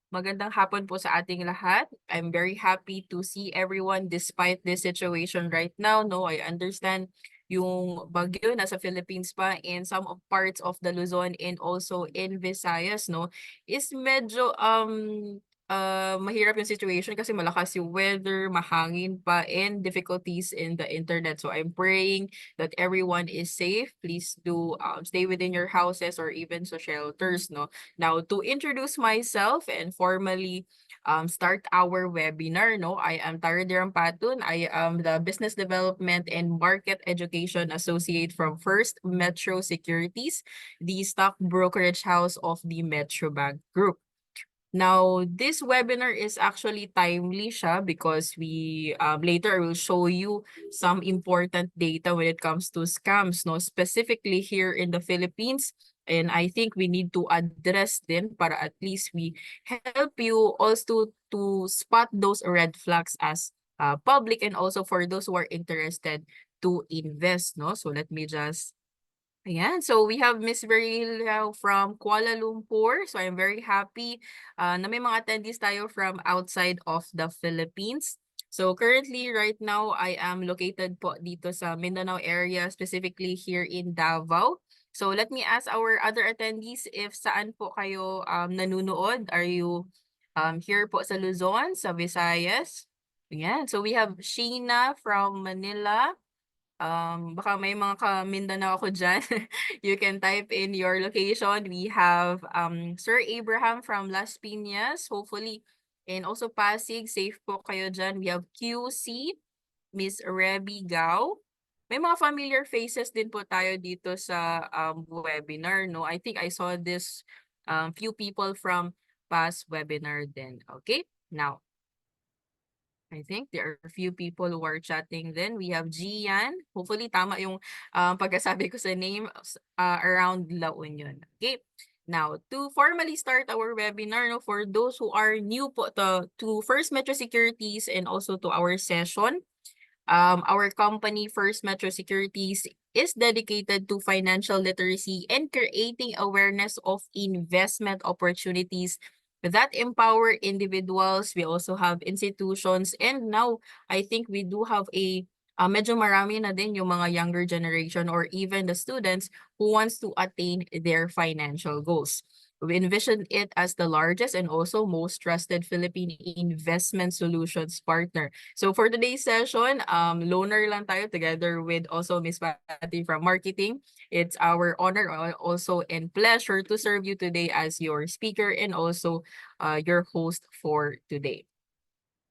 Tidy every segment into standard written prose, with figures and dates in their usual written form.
Magandang hapon po sa ating lahat. I'm very happy to see everyone despite this situation right now. No, I understand yung bagyo nasa Philippines pa and some of parts of the Luzon and also in Visayas, no, is medyo mahirap yung situation kasi malakas yung weather, mahangin pa, and difficulties in the internet. So I'm praying that everyone is safe. Please do stay within your houses or even sa shelters, no? Now, to introduce myself and formally start our webinar, no, I am Dirampatun. I am the Business Development and Market Education Associate from First Metro Securities, the stock brokerage house of the Metro Bank Group. Now, this webinar is actually timely siya because we later I will show you some important data when it comes to scams, no, specifically here in the Philippines. And I think we need to address them para at least we help you also to spot those red flags as public and also for those who are interested to invest, no? So let me just Ayan, so we have Miss Verila from Kuala Lumpur. So I'm very happy na may mga attendees tayo from outside of the Philippines. So currently, right now, I am located po dito sa Mindanao area, specifically here in Davao. So let me ask our other attendees if saan po kayo nanunood. Are you here po sa Luzon, sa Visayas? Ayan, so we have Sheena from Manila. Baka may mga ka-Mindanao ako dyan. You can type in your location. We have Sir Abraham from Las Piñas, hopefully. And also Pasig, safe po kayo dyan. We have QC, Miss Reby Gao. May mga familiar faces din po tayo dito sa webinar, no? I think I saw this few people from past webinar din. Okay, now, I think there are a few people who are chatting then. We have Gian. Hopefully, tama yung pagkasabi ko sa name around La Union. Okay. Now, to formally start our webinar, no, for those who are new po to First Metro Securities and also to our session, our company, First Metro Securities, is dedicated to financial literacy and creating awareness of investment opportunities that empower individuals. We also have institutions, and now I think we do have a medyo marami na din yung mga younger generation or even the students who wants to attain their financial goals. We envision it as the largest and also most trusted Philippine investment solutions partner. So for today's session, loaner lang tayo together with also Miss Patty from marketing. It's our honor also and pleasure to serve you today as your speaker and also your host for today.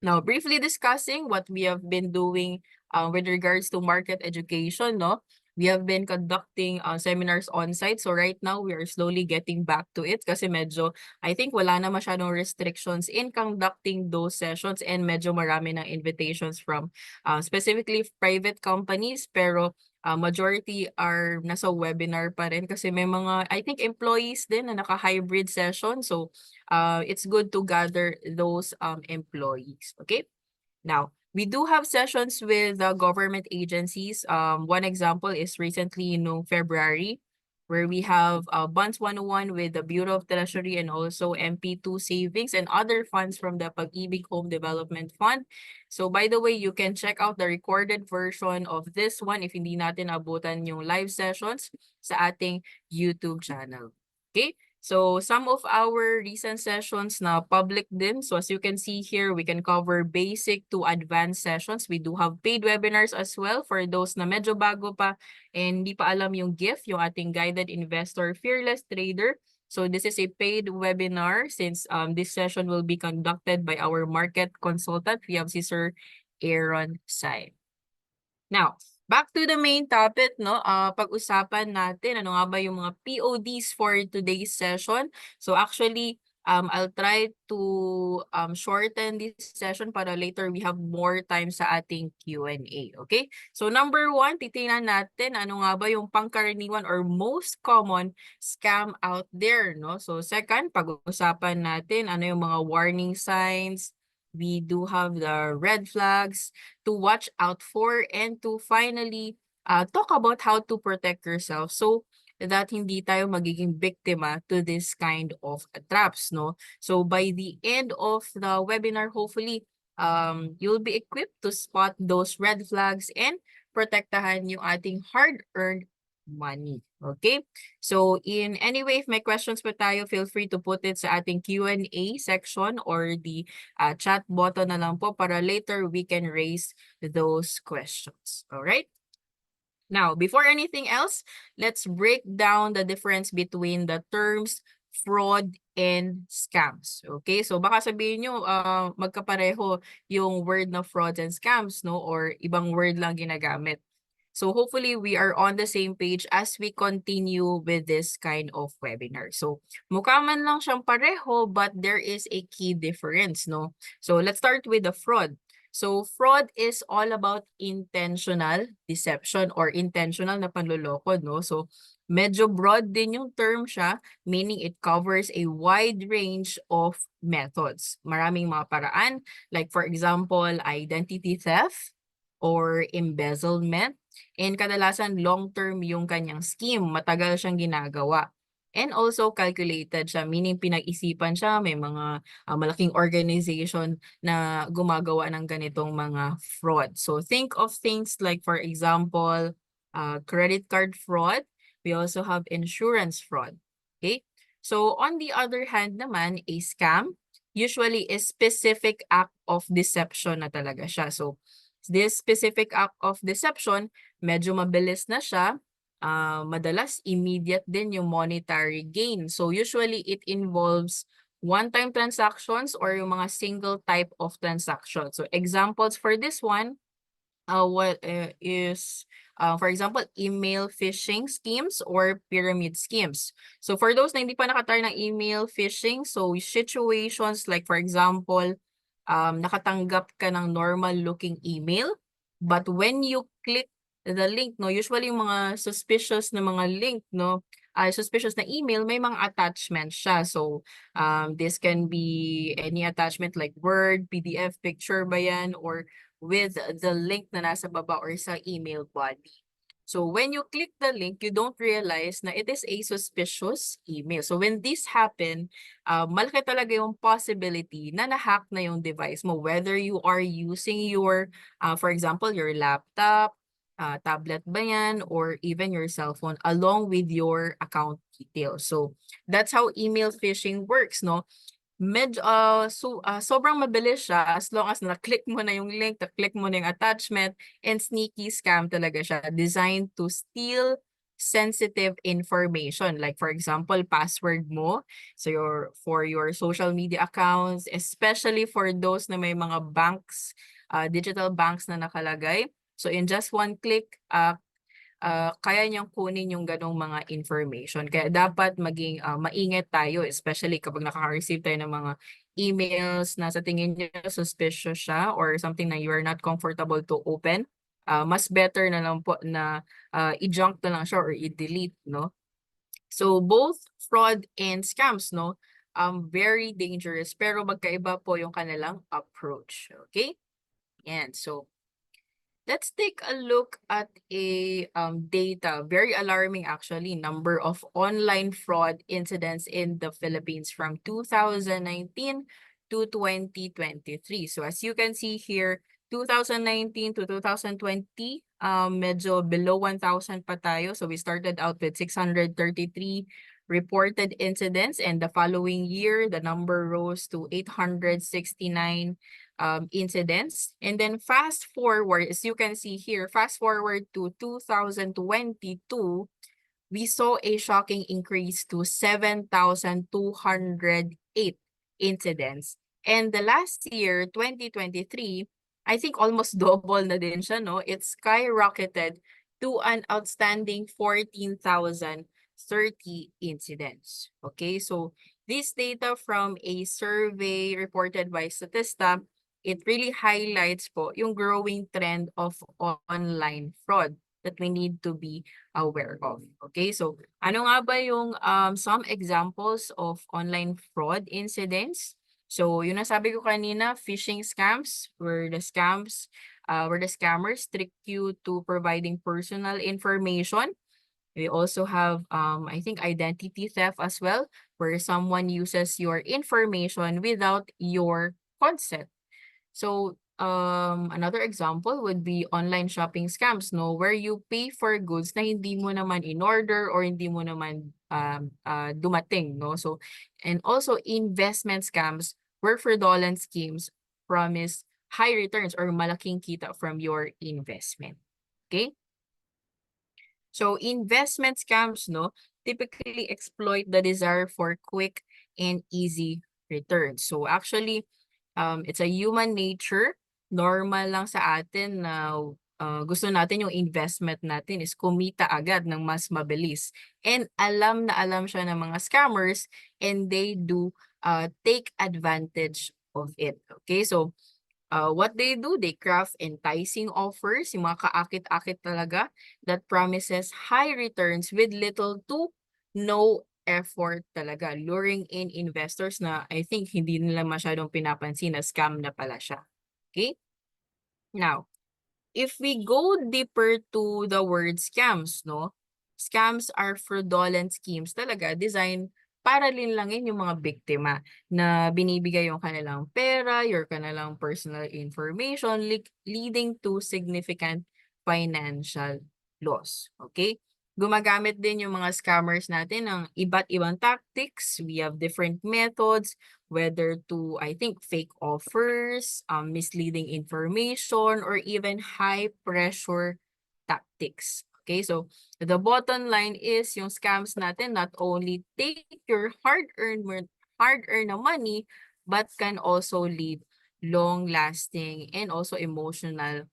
Now, briefly discussing what we have been doing with regards to market education, no? We have been conducting seminars on-site. So right now, we are slowly getting back to it kasi medyo, I think wala na masyadong restrictions in conducting those sessions and medyo marami ng invitations from specifically private companies. Pero majority are nasa webinar pa rin kasi may mga, I think, employees din na naka-hybrid session. So it's good to gather those employees. Okay. Now, we do have sessions with government agencies. One example is recently in February, where we have Bonds 101 with the Bureau of Treasury and also MP2 Savings and other funds from the Pag-ibig Home Development Fund. So by the way, you can check out the recorded version of this one if hindi natin abutan yung live sessions sa ating YouTube channel. Okay? So some of our recent sessions na public din. So as you can see here, we can cover basic to advanced sessions. We do have paid webinars as well for those na medyo bago pa and hindi pa alam yung gift, yung ating Guided Investor Fearless Trader. So this is a paid webinar since this session will be conducted by our market consultant. We have si Sir Aaron Sai. Now, back to the main topic, no? Pag-usapan natin ano nga ba yung mga PODs for today's session. So actually, I'll try to shorten this session para later we have more time sa ating Q&A. Okay? So number one, titingnan natin ano nga ba yung pangkaraniwan or most common scam out there, no? So second, pag-usapan natin ano yung mga warning signs. We do have the red flags to watch out for and to finally talk about how to protect yourself. So that hindi tayo magiging biktima to this kind of traps, no? So by the end of the webinar, hopefully, you'll be equipped to spot those red flags and protektahan yung ating hard-earned money. Okay? So in any way, if may questions pa tayo, feel free to put it sa ating Q&A section or the chat button na lang po para later we can raise those questions. All right? Now, before anything else, let's break down the difference between the terms fraud and scams. Okay? So baka sabihin nyo, magkapareho yung word na fraud and scams, no? Or ibang word lang ginagamit. So hopefully we are on the same page as we continue with this kind of webinar. So mukha man lang siyang pareho, but there is a key difference, no? So let's start with the fraud. So fraud is all about intentional deception or intentional na panloloko, no? So medyo broad din yung term siya, meaning it covers a wide range of methods. Maraming mga paraan, like for example, identity theft or embezzlement. And kadalasan long-term yung kanyang scheme, matagal siyang ginagawa. And also calculated siya, meaning pinag-isipan siya, may mga malaking organization na gumagawa ng ganitong mga fraud. So think of things like for example, credit card fraud. We also have insurance fraud. Okay? So on the other hand naman, a scam usually is specific act of deception na talaga siya. So this specific act of deception, medyo mabilis na siya. Madalas immediate din yung monetary gain. So usually it involves one-time transactions or yung mga single type of transactions. So examples for this one, for example, email phishing schemes or pyramid schemes. So for those na hindi pa nakatry ng email phishing, so situations like for example, nakatanggap ka ng normal looking email, but when you click the link, no, usually yung mga suspicious na mga link, no, suspicious na email, may mga attachment siya. So this can be any attachment like Word, PDF, picture ba yan, or with the link na nasa baba or sa email body. So when you click the link, you don't realize na it is a suspicious email. So when this happen, malaki talaga yung possibility na na-hack na yung device mo, whether you are using your, for example, your laptop, tablet ba yan, or even your cell phone along with your account details. So that's how email phishing works, no? Sobrang mabilis siya as long as na-click mo na yung link, na-click mo na yung attachment, and sneaky scam talaga siya, designed to steal sensitive information. Like for example, password mo, so for your social media accounts, especially for those na may mga banks, digital banks na nakalagay. So in just one click, kaya niyang kunin yung ganong mga information. Kaya dapat maging maingat tayo, especially kapag nakaka-receive tayo ng mga emails na sa tingin niyo suspicious siya or something na you are not comfortable to open. Mas better na lang po na i-junk na lang siya or i-delete, no? So both fraud and scams, no, very dangerous, pero magkaiba po yung kanilang approach. Okay? And so let's take a look at a data, very alarming actually, number of online fraud incidents in the Philippines from 2019 to 2023. So as you can see here, 2019 to 2020, medyo below 1,000 pa tayo. So we started out with 633 reported incidents, and the following year, the number rose to 869 incidents. And then fast forward, as you can see here, fast forward to 2022, we saw a shocking increase to 7,208 incidents. And the last year, 2023, I think almost double na din siya, no? It skyrocketed to an outstanding 14,030 incidents. Okay, so this data from a survey reported by Statista, it really highlights po yung growing trend of online fraud that we need to be aware of. Okay, so ano nga ba yung some examples of online fraud incidents? So yung nasabi ko kanina, phishing scams, where the scammers trick you to providing personal information. We also have, I think, identity theft as well, where someone uses your information without your consent. So, another example would be online shopping scams, no, where you pay for goods na hindi mo naman in order or hindi mo naman dumating, no. So, and also investment scams where fraudulent schemes promise high returns or malaking kita from your investment. Okay? So investment scams, no, typically exploit the desire for quick and easy returns. So actually, it's a human nature. Normal lang sa atin na gusto natin yung investment natin is kumita agad ng mas mabilis. And alam na alam siya ng mga scammers and they do take advantage of it. Okay, so what they do, they craft enticing offers, yung mga kaakit-akit talaga, that promises high returns with little to no effort talaga, luring in investors na I think hindi nila masyadong pinapansin na scam na pala siya. Okay? Now, if we go deeper to the word scams, no? Scams are fraudulent schemes talaga designed para linlangin yung mga biktima na binibigay yung kanilang pera, your kanilang personal information, leading to significant financial loss. Okay? Gumagamit din yung mga scammers natin ng iba't ibang tactics. We have different methods, whether to, I think, fake offers, misleading information, or even high pressure tactics. Okay, so the bottom line is yung scams natin not only take your hard-earned na money, but can also leave long-lasting and also emotional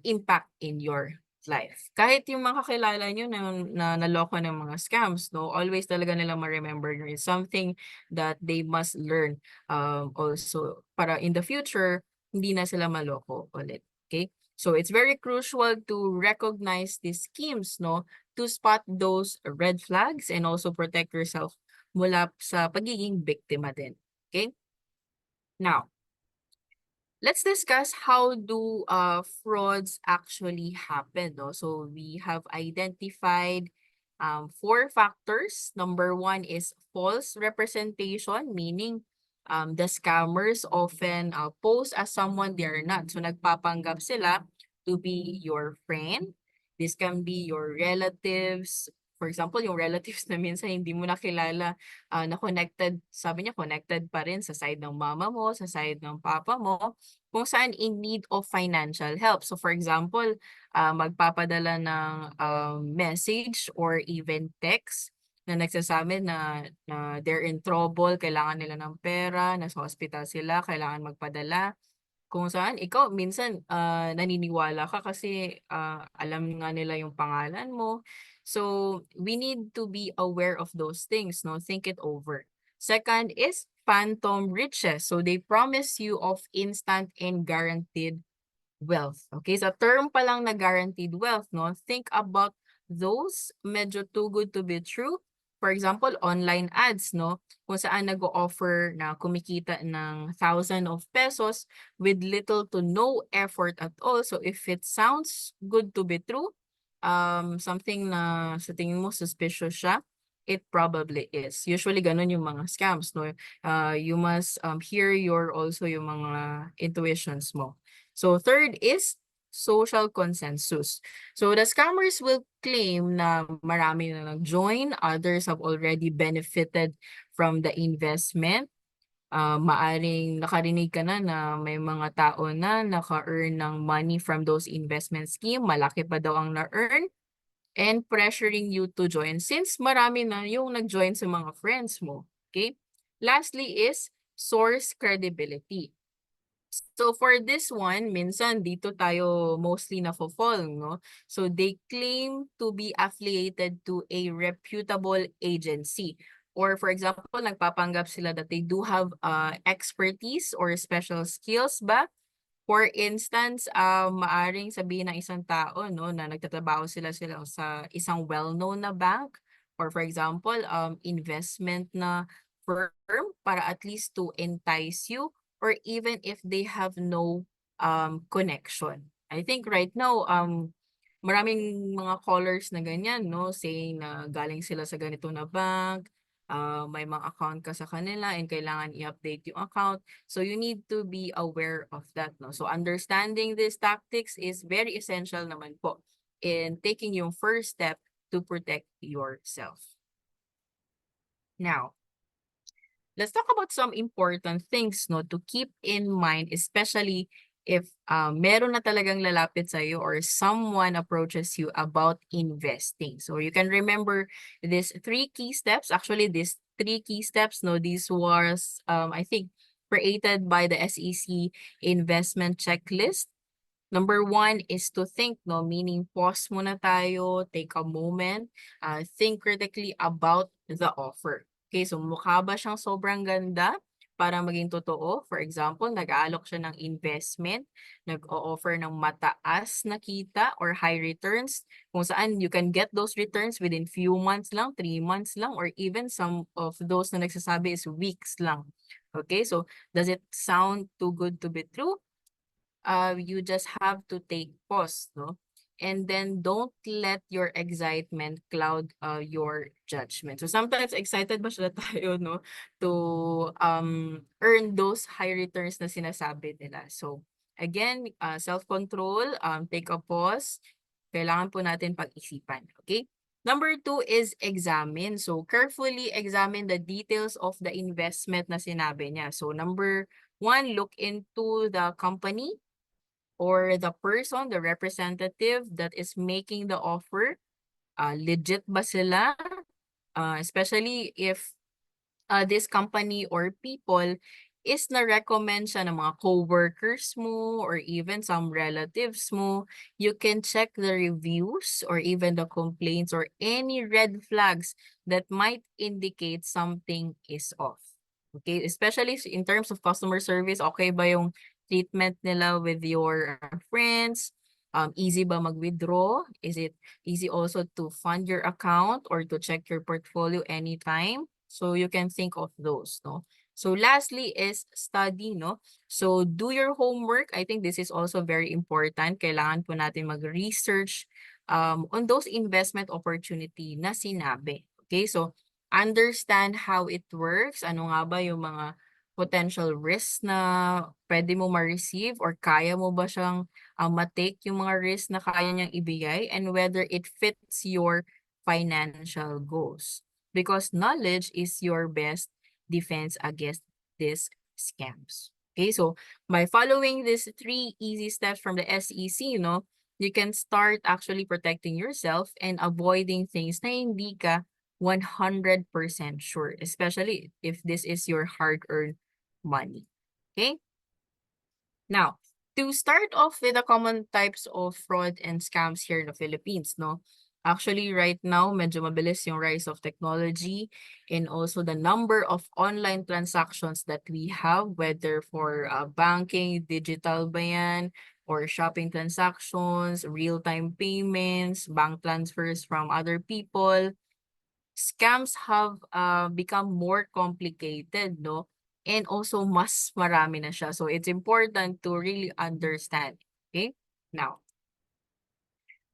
impact in your life. Kahit yung mga kakilala nyo na naloko ng mga scams, no, always talaga nila ma-remember nyo is something that they must learn also para in the future, hindi na sila maloko ulit. Okay? So it's very crucial to recognize these schemes, no, to spot those red flags and also protect yourself mula sa pagiging biktima din. Okay? Now, let's discuss how do frauds actually happen. No? So we have identified 4 factors. Number 1 is false representation, meaning the scammers often pose as someone they are not. So nagpapanggap sila to be your friend. This can be your relatives. For example, yung relatives na minsan hindi mo nakilala na connected, sabi niya connected pa rin sa side ng mama mo, sa side ng papa mo, kung saan in need of financial help. So for example, magpapadala ng message or even text na nagsasabi na they're in trouble, kailangan nila ng pera, nasa hospital sila, kailangan magpadala. Kung saan ikaw minsan naniniwala ka kasi alam nga nila yung pangalan mo. So we need to be aware of those things, no? Think it over. Second is phantom riches. So they promise you of instant and guaranteed wealth. Okay, sa term pa lang na guaranteed wealth, no? Think about those medyo too good to be true. For example, online ads, no? Kung saan nag-o-offer na kumikita ng thousands of pesos with little to no effort at all. So if it sounds good to be true, something na sa tingin mo suspicious siya, it probably is. Usually ganun yung mga scams, no? You must hear also yung mga intuitions mo. So third is social consensus. So the scammers will claim na marami na nag-join, others have already benefited from the investment. Maaring nakarinig ka na may mga tao na naka-earn ng money from those investment scheme, malaki pa daw ang na-earn, and pressuring you to join since marami na yung nag-join sa mga friends mo. Okay? Lastly is source credibility. So for this one, minsan dito tayo mostly na-fall, no? So they claim to be affiliated to a reputable agency. Or for example, nagpapanggap sila that they do have expertise or special skills ba? For instance, maaring sabihin ng isang tao, no, na nagtatrabaho sila sa isang well-known na bank. Or for example, investment na firm para at least to entice you, or even if they have no connection. I think right now maraming mga callers na ganyan, no? Saying na galing sila sa ganito na bank, may mga account ka sa kanila and kailangan i-update yung account. So you need to be aware of that, no? So understanding these tactics is very essential naman po in taking yung first step to protect yourself. Now, let's talk about some important things, no, to keep in mind, especially if meron na talagang lalapit sa iyo or someone approaches you about investing. So you can remember these three key steps. Actually, these three key steps, no, this was I think created by the SEC investment checklist. Number one is to think, no? Meaning, pause muna tayo, take a moment, think critically about the offer. Okay, so mukha ba siyang sobrang ganda para maging totoo? For example, nag-aalok siya ng investment, nag-o-offer ng mataas na kita or high returns, kung saan you can get those returns within few months lang, 3 months lang, or even some of those na nagsasabi is weeks lang. Okay, so does it sound too good to be true? You just have to take pause, no? And then don't let your excitement cloud your judgment. So sometimes excited ba sila tayo, no? To earn those high returns na sinasabi nila. So again, self-control, take a pause. Kailangan po natin pag-isipan, okay? Number two is examine. So carefully examine the details of the investment na sinabi niya. So number one, look into the company or the person, the representative that is making the offer. Legit ba sila? Especially if this company or people is na-recommend siya ng mga co-workers mo or even some relatives mo, you can check the reviews or even the complaints or any red flags that might indicate something is off. Okay, especially in terms of customer service, okay ba yung treatment nila with your friends? Easy ba mag-withdraw? Is it easy also to fund your account or to check your portfolio anytime? So you can think of those, no? So lastly is study, no? So do your homework. I think this is also very important. Kailangan po natin mag-research on those investment opportunity na sinabi. Okay, so understand how it works. Ano nga ba yung mga potential risks na pwede mo ma-receive or kaya mo ba siyang ma-take yung mga risks na kaya niyang ibigay and whether it fits your financial goals. Because knowledge is your best defense against these scams. Okay, so by following these three easy steps from the SEC, you can start actually protecting yourself and avoiding things na hindi ka 100% sure, especially if this is your hard-earned money. Okay? Now, to start off with the common types of fraud and scams here in the Philippines, no? Actually, right now, medyo mabilis yung rise of technology and also the number of online transactions that we have, whether for banking, digital ba yan, or shopping transactions, real-time payments, bank transfers from other people. Scams have become more complicated, no? And also mas marami na siya. So it's important to really understand. Okay? Now,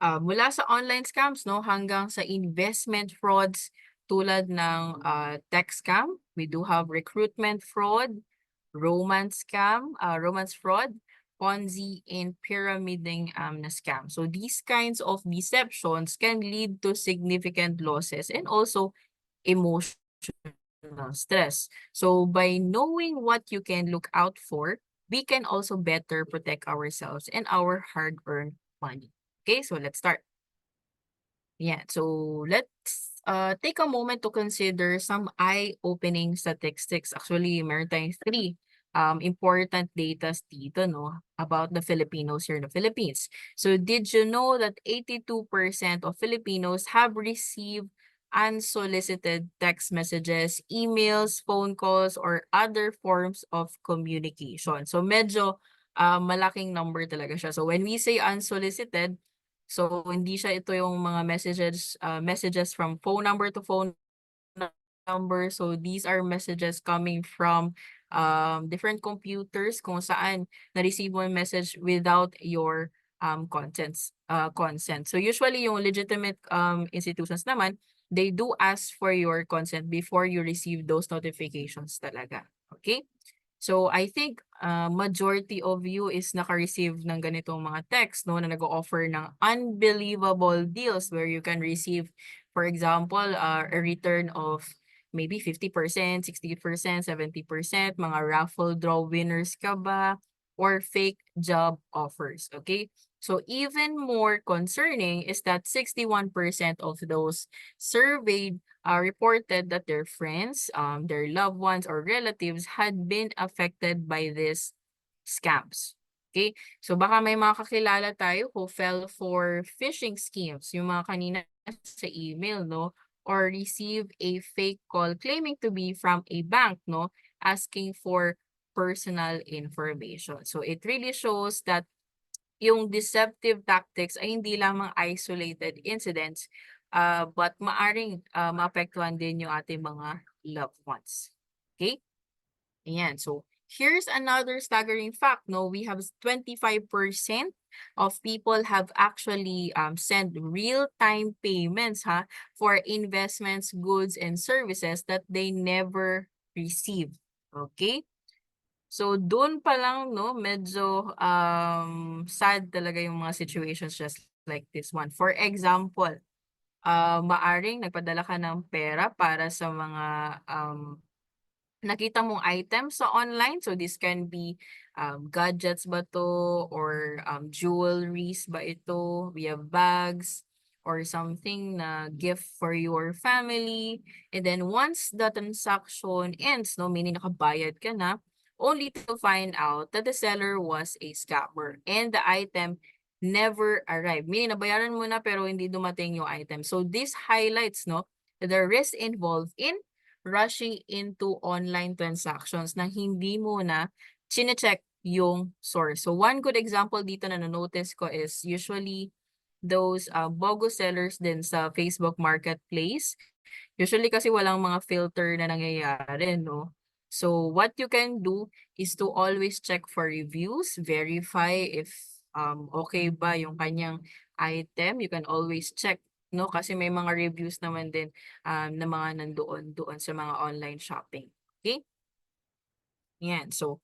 mula sa online scams, no, hanggang sa investment frauds tulad ng tech scam, we do have recruitment fraud, romance fraud, Ponzi, and pyramiding na scam. So these kinds of deceptions can lead to significant losses and also emotional stress. So by knowing what you can look out for, we can also better protect ourselves and our hard-earned money. Okay, so let's start. Yeah, so let's take a moment to consider some eye-opening statistics. Actually, meron tayong three important data dito, no, about the Filipinos here in the Philippines. So did you know that 82% of Filipinos have received unsolicited text messages, emails, phone calls, or other forms of communication? So medyo malaking number talaga siya. So when we say unsolicited, so hindi siya ito yung mga messages from phone number to phone number. So these are messages coming from different computers kung saan na-receive mo yung message without your consent. So usually yung legitimate institutions naman, they do ask for your consent before you receive those notifications talaga. Okay? So I think majority of you is naka-receive ng ganitong mga text no na nag-o-offer ng unbelievable deals where you can receive, for example, a return of maybe 50%, 60%, 70%, mga raffle draw winners ka ba, or fake job offers. Okay? So even more concerning is that 61% of those surveyed reported that their friends, their loved ones or relatives had been affected by these scams. Okay? So baka may mga kakilala tayo who fell for phishing schemes, yung mga kanina sa email, no? Or receive a fake call claiming to be from a bank, no? Asking for personal information. So it really shows that yung deceptive tactics ay hindi lamang isolated incidents, but maaring maapektuhan din yung ating mga loved ones. Okay? Ayan. So, here's another staggering fact. No, we have 25% of people have actually sent real-time payments for investments, goods, and services that they never received. Okay? So doon pa lang no, medyo sad talaga yung mga situations just like this one. For example, maaring nagpadala ka ng pera para sa mga nakita mong items sa online. So this can be gadgets ba to or jewelries ba ito? We have bags or something na gift for your family. And then once the transaction ends, no, meaning nakabayad ka na, only to find out that the seller was a scammer and the item never arrived. Meaning nabayaran mo na pero hindi dumating yung item. So this highlights no the risk involved in rushing into online transactions na hindi mo na chine-check yung source. So one good example dito na na-notice ko is usually those bogus sellers din sa Facebook Marketplace. Usually kasi walang mga filter na nangyayari, no? So what you can do is to always check for reviews, verify if okay ba yung kanyang item. You can always check no kasi may mga reviews naman din na mga nandoon sa mga online shopping. Okay? Yan. So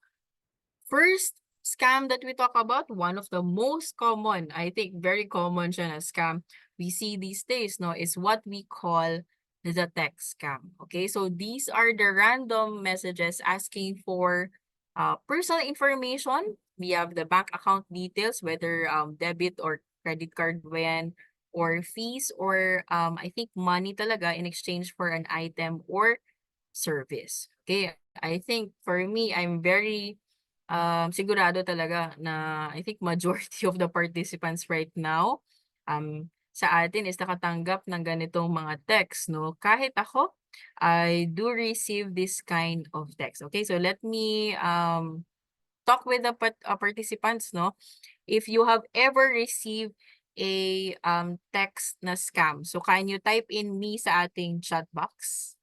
first scam that we talk about, one of the most common, I think very common siya na scam we see these days, no, is what we call the text scam. Okay, so these are the random messages asking for personal information. We have the bank account details, whether debit or credit card ba yan, or fees, or I think money talaga in exchange for an item or service. Okay, I think for me, I'm very sigurado talaga na I think majority of the participants right now sa atin is nakatanggap ng ganitong mga text, no? Kahit ako, I do receive this kind of text. Okay, so let me talk with the participants, no? If you have ever received a text na scam, so can you type in me sa ating chat box?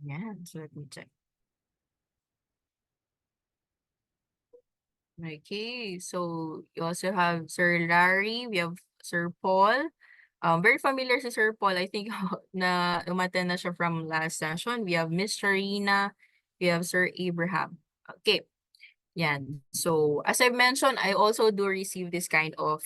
Yan, so let me check. Okay, so you also have Sir Larry, we have Sir Paul. Very familiar si Sir Paul. I think na umattend na siya from last session. We have Miss Sharina, we have Sir Abraham. Okay. Yan. So, as I mentioned, I also do receive this kind of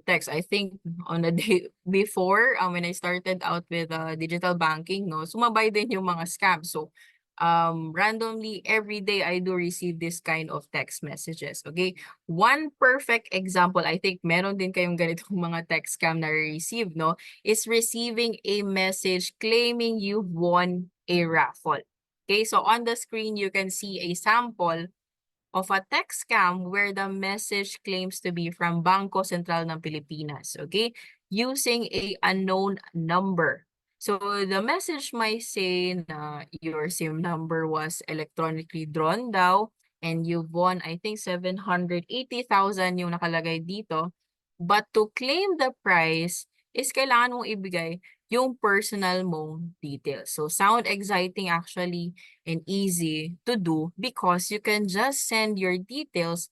text. I think on the day before, when I started out with digital banking, no, sumabay din yung mga scams. So, randomly, every day, I do receive this kind of text messages. Okay? One perfect example, I think meron din kayong ganitong mga text scam na receive, no, is receiving a message claiming you won a raffle. Okay? So, on the screen, you can see a sample of a text scam where the message claims to be from Bangko Sentral ng Pilipinas, okay? Using a unknown number. So the message might say na your SIM number was electronically drawn daw and you've won, I think, 780,000 yung nakalagay dito. But to claim the prize is kailangan mong ibigay yung personal mong details. So sound exciting actually and easy to do because you can just send your details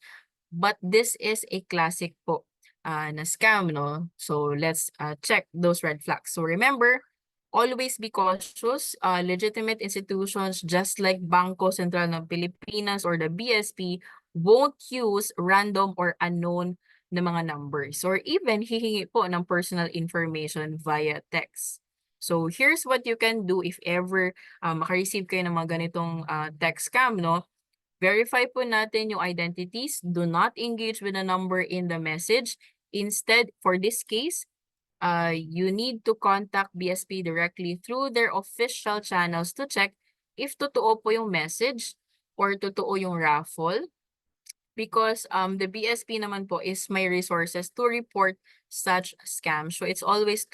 But this is a classic po na scam, no? So let's check those red flags. So remember, always be cautious. Legitimate institutions just like Bangko Sentral ng Pilipinas or the BSP won't use random or unknown na mga numbers or even hihingi po ng personal information via text. So here's what you can do if ever makareceive kayo ng mga ganitong text scam, no? Verify po natin yung identities. Do not engage with the number in the message. Instead, for this case, you need to contact BSP directly through their official channels to check if totoo po yung message or totoo yung raffle. Because the BSP naman po is my resources to report such scams. So it's always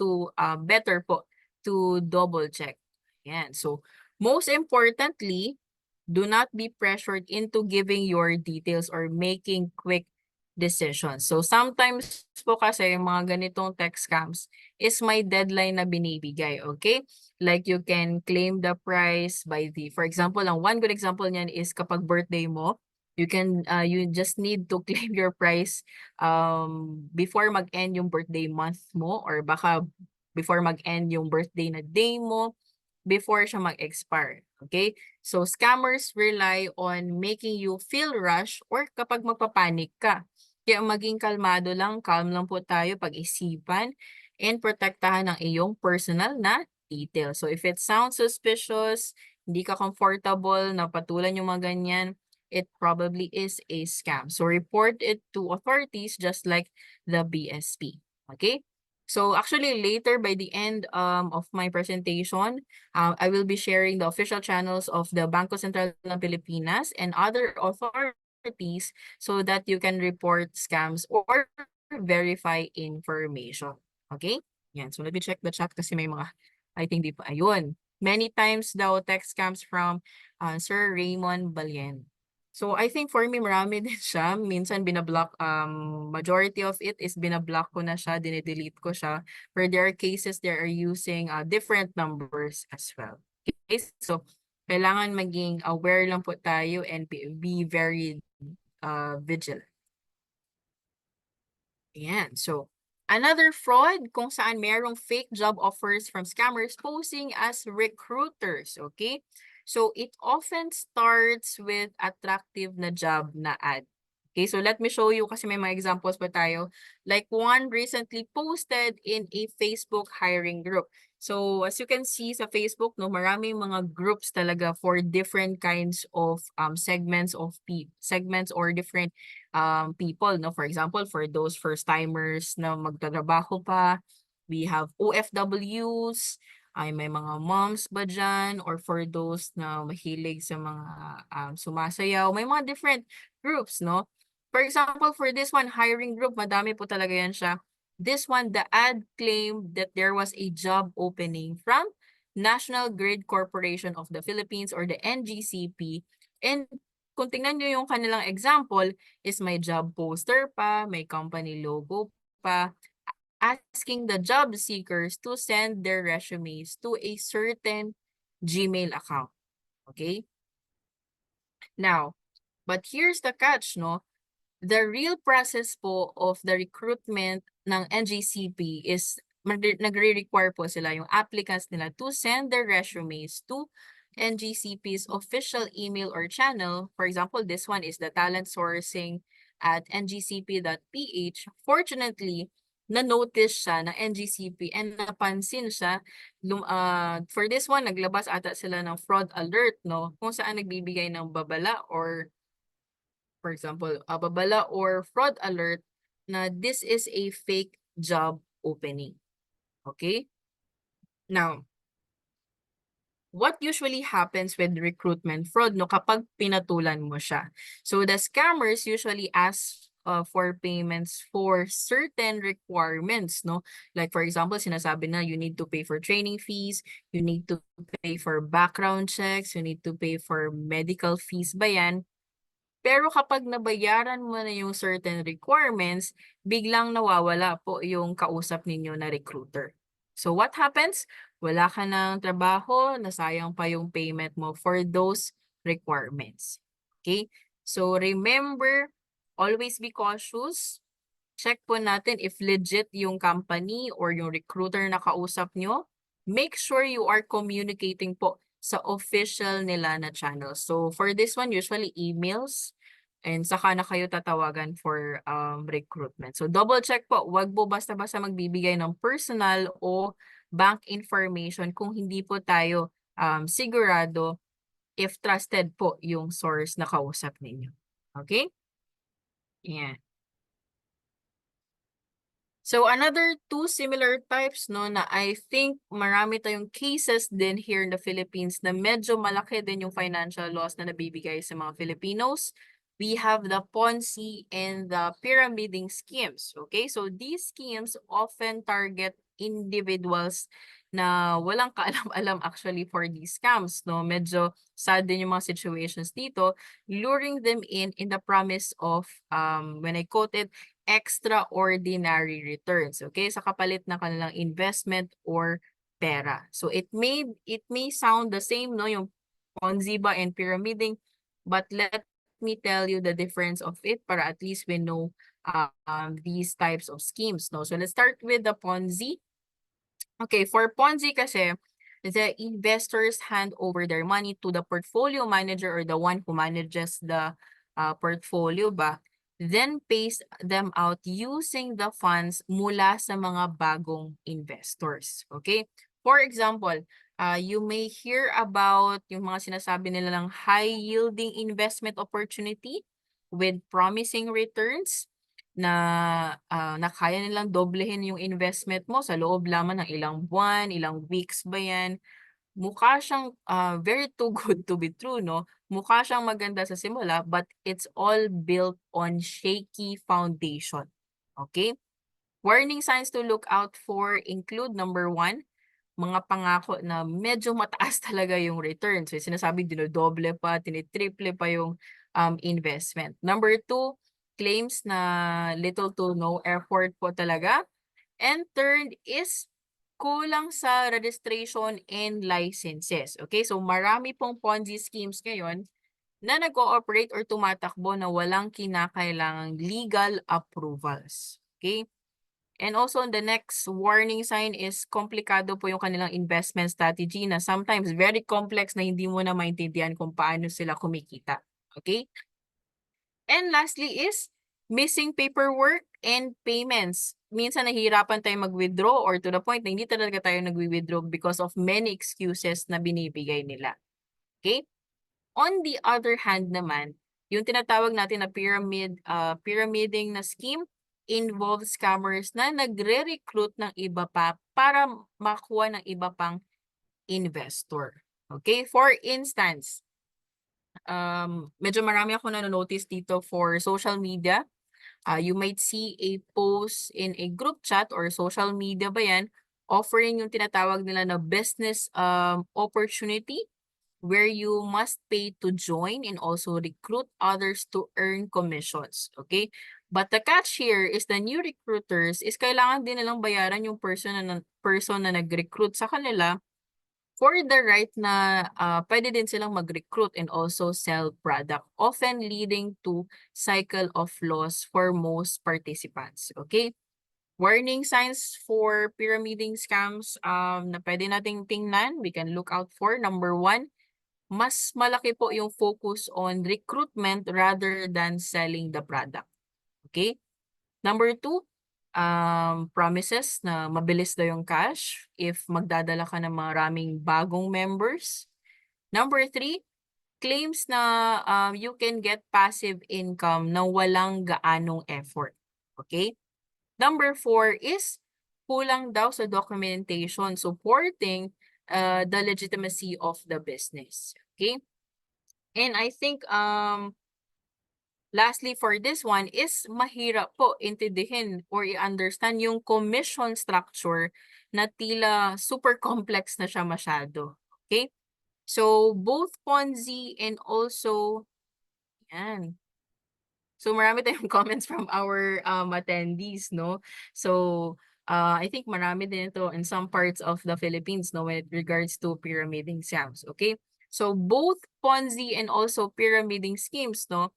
better po to double check. Yan. So most importantly, do not be pressured into giving your details or making quick decisions. So sometimes po kasi yung mga ganitong text scams is my deadline na binibigay, okay? Like you can claim the price by for example, ang one good example niyan is kapag birthday mo, you just need to claim your price before mag-end yung birthday month mo or baka before mag-end yung birthday na day mo before siya mag-expire. Okay? So, scammers rely on making you feel rush or kapag magpapanik ka. Kaya maging kalmado lang, calm lang po tayo pag-isipan and protektahan ang iyong personal na details. So, if it sounds suspicious, hindi ka comfortable na patulan yung mga ganyan, it probably is a scam. So, report it to authorities just like the BSP. Okay? So actually later by the end of my presentation, I will be sharing the official channels of the Bangko Sentral ng Pilipinas and other authorities so that you can report scams or verify information. Okay? Yan. So let me check the chat kasi may mga, I think di pa, ayun. Many times daw text scams from Sir Raymond Balien. So I think for me marami din siya. Minsan binablock, majority of it is binablock ko na siya, dine-delete ko siya. Where there are cases they are using different numbers as well. Okay? So kailangan maging aware lang po tayo and be very vigilant. Ayan. So another fraud kung saan merong fake job offers from scammers posing as recruiters. Okay? So it often starts with attractive na job na ad. Okay, so let me show you kasi may mga examples pa tayo. Like one recently posted in a Facebook hiring group. So as you can see sa Facebook, no, maraming mga groups talaga for different kinds of segments or different people, no. For example, for those first timers na magtatrabaho pa, we have OFWs, ay may mga moms ba dyan, or for those na mahilig sa mga sumasayaw, may mga different groups, no? For example, for this one, hiring group, madami po talaga yan siya. This one, the ad claimed that there was a job opening from National Grid Corporation of the Philippines or the NGCP. And kung tingnan nyo yung kanilang example, is may job poster pa, may company logo pa, asking the job seekers to send their resumes to a certain Gmail account. Okay? Now, but here's the catch, no? The real process po of the recruitment ng NGCP is nagre-require po sila yung applicants nila to send their resumes to NGCP's official email or channel. For example, this one is the talent sourcing at ngcp.ph. Fortunately, na-notice siya ng NGCP and napansin siya. For this one, naglabas ata sila ng fraud alert, no? Kung saan nagbibigay ng babala or for example, babala or fraud alert na this is a fake job opening. Okay? Now, what usually happens with recruitment fraud, no, kapag pinatulan mo siya? So the scammers usually ask for payments for certain requirements, no? Like for example, sinasabi na you need to pay for training fees, you need to pay for background checks, you need to pay for medical fees ba yan? Pero kapag nabayaran mo na yung certain requirements, biglang nawawala po yung kausap ninyo na recruiter. So what happens? Wala ka ng trabaho, nasayang pa yung payment mo for those requirements. Okay? So remember, always be cautious. Check po natin if legit yung company or yung recruiter na kausap nyo. Make sure you are communicating po sa official nila na channel. So for this one, usually emails and saka na kayo tatawagan for recruitment. So double check po, wag po basta-basta magbibigay ng personal o bank information kung hindi po tayo sigurado if trusted po yung source na kausap ninyo. Okay? Yeah. So another two similar types no na I think marami tayong cases din here in the Philippines na medyo malaki din yung financial loss na nabibigay sa mga Filipinos. We have the Ponzi and the pyramiding schemes. Okay? So these schemes often target individuals na walang kaalam-alam actually for these scams. No? Medyo sad din yung mga situations dito, luring them in the promise of, when I quote it, extraordinary returns, okay? Sa kapalit ng kanilang investment or pera. So it may sound the same, no, yung Ponzi ba and pyramiding, but let me tell you the difference of it para at least we know these types of schemes, no? So let's start with the Ponzi. Okay, for Ponzi kasi, the investors hand over their money to the portfolio manager or the one who manages the portfolio ba, then pays them out using the funds mula sa mga bagong investors. Okay? For example, you may hear about yung mga sinasabi nila ng high-yielding investment opportunity with promising returns na kaya nilang doblehin yung investment mo sa loob lamang ng ilang buwan, ilang weeks ba yan. Mukha siyang very too good to be true, no? Mukha siyang maganda sa simula, but it's all built on shaky foundation. Okay? Warning signs to look out for include number 1, mga pangako na medyo mataas talaga yung return. So sinasabi dinodoble pa, tinitriple pa yung investment. Number 2, claims na little to no effort po talaga. And third is kulang sa registration and licenses. Okay, so marami pong Ponzi schemes ngayon na nag-ooperate or tumatakbo na walang kinakailangang legal approvals. Okay? And also, the next warning sign is komplikado po yung kanilang investment strategy na sometimes very complex na hindi mo na maintindihan kung paano sila kumikita. Okay? And lastly is missing paperwork and payments. Minsan nahihirapan tayo mag-withdraw or to the point na hindi talaga tayo nag-withdraw because of many excuses na binibigay nila. Okay? On the other hand naman, yung tinatawag natin na pyramiding na scheme involves scammers na nagre-recruit ng iba pa para makuha ng iba pang investor. Okay? For instance, medyo marami ako na-notice dito for social media. You might see a post in a group chat or social media ba yan, offering yung tinatawag nila na business opportunity where you must pay to join and also recruit others to earn commissions. Okay? But the catch here is the new recruiters is kailangan din nilang bayaran yung person na nag-recruit sa kanila for the right na pwede din silang mag-recruit and also sell product, often leading to cycle of loss for most participants. Okay? Warning signs for pyramiding scams na pwede nating tingnan, we can look out for. Number 1, mas malaki po yung focus on recruitment rather than selling the product. Okay? Number 2, promises na mabilis daw yung cash if magdadala ka ng maraming bagong members. Number 3, claims na you can get passive income na walang gaanong effort. Okay? Number 4 is kulang daw sa documentation supporting the legitimacy of the business. Okay? And I think lastly for this one is mahirap po intindihin or i-understand yung commission structure na tila super complex na siya masyado. Okay? So both Ponzi and also yan. So marami tayong comments from our attendees, no? So I think marami din ito in some parts of the Philippines, no, with regards to pyramiding scams, okay? So both Ponzi and also pyramiding schemes, no,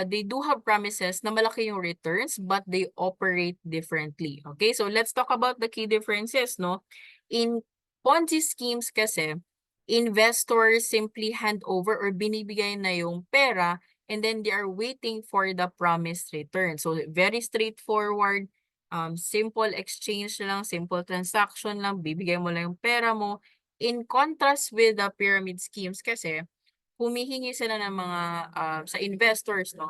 they do have promises na malaki yung returns, but they operate differently. Okay, so let's talk about the key differences, no? In Ponzi schemes kasi, investors simply hand over or binibigay na yung pera and then they are waiting for the promised return. So very straightforward, simple exchange lang, simple transaction lang, bibigay mo lang yung pera mo. In contrast with the pyramid schemes kasi, humihingi sila ng mga sa investors, no,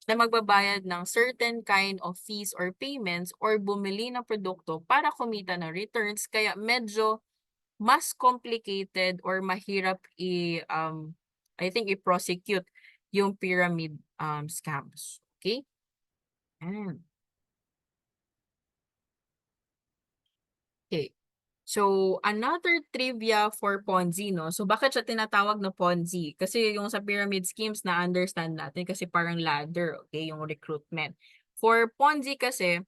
na magbabayad ng certain kind of fees or payments or bumili ng produkto para kumita ng returns. Kaya medyo mas complicated or mahirap I think i-prosecute yung pyramid scams. Okay? Ayan. Okay. So, another trivia for Ponzi, no? So, bakit siya tinatawag na Ponzi? Kasi yung sa pyramid schemes na understand natin kasi parang ladder, okay, yung recruitment. For Ponzi kasi,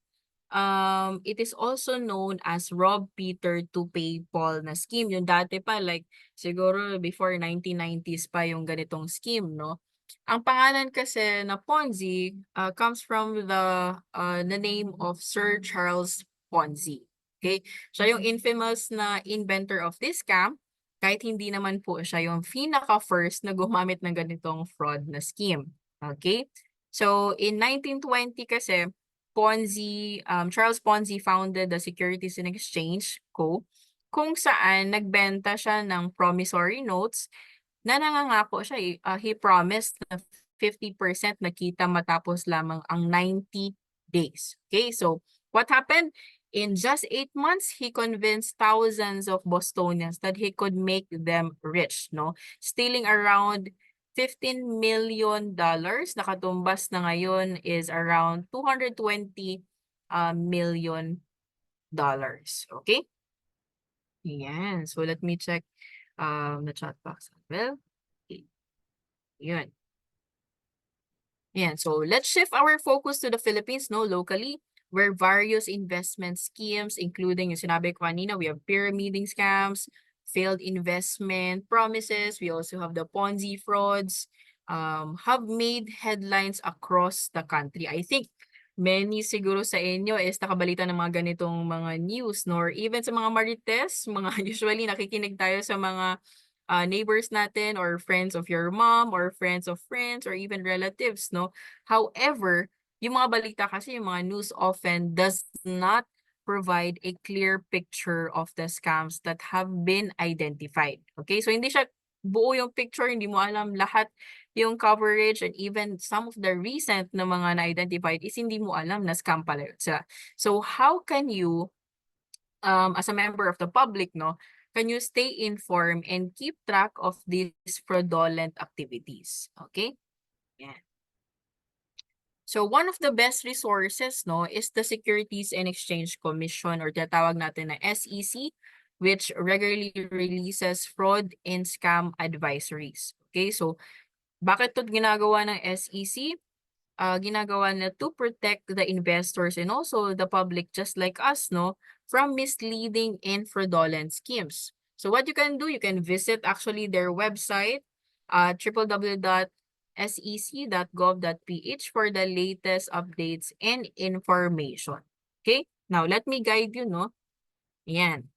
it is also known as rob Peter to pay Paul na scheme. Yung dati pa, like, siguro before 1990s pa yung ganitong scheme, no? Ang pangalan kasi na Ponzi comes from the name of Sir Charles Ponzi. Okay? Siya yung infamous na inventor of this scam, kahit hindi naman po siya yung pinaka-first na gumamit ng ganitong fraud na scheme. Okay? So, in 1920 kasi, Charles Ponzi founded the Securities and Exchange Co. kung saan nagbenta siya ng promissory notes na nangangako siya, he promised na 50% na kita matapos lamang ang 90 days. Okay, so what happened? In just 8 months, he convinced thousands of Bostonians that he could make them rich, no? Stealing around $15 million, nakatumbas na ngayon is around $220 million. Okay? Yan. So let me check the chat box as well. Okay. Yun. Yan. So let's shift our focus to the Philippines, no, locally, where various investment schemes, including yung sinabi ko kanina, we have pyramiding scams, failed investment promises, we also have the Ponzi frauds, have made headlines across the country. I think many siguro sa inyo is nakabalita ng mga ganitong mga news, no? Or even sa mga marites, mga usually nakikinig tayo sa mga neighbors natin or friends of your mom or friends of friends or even relatives, no? However, yung mga balita kasi, yung mga news often does not provide a clear picture of the scams that have been identified. Okay? So, hindi siya buo yung picture, hindi mo alam lahat yung coverage, and even some of the recent na mga na-identified is hindi mo alam na scam pala yun sila. So, how can you, as a member of the public, no, can you stay informed and keep track of these fraudulent activities? Okay? Yeah. So one of the best resources, no, is the Securities and Exchange Commission or tinatawag natin na SEC, which regularly releases fraud and scam advisories. Okay, so bakit 'to ginagawa ng SEC? Ginagawa na to protect the investors and also the public just like us, no, from misleading and fraudulent schemes. So what you can do, you can visit actually their website, www.sec.gov.ph for the latest updates and information. Okay? Now, let me guide you, no? Yan.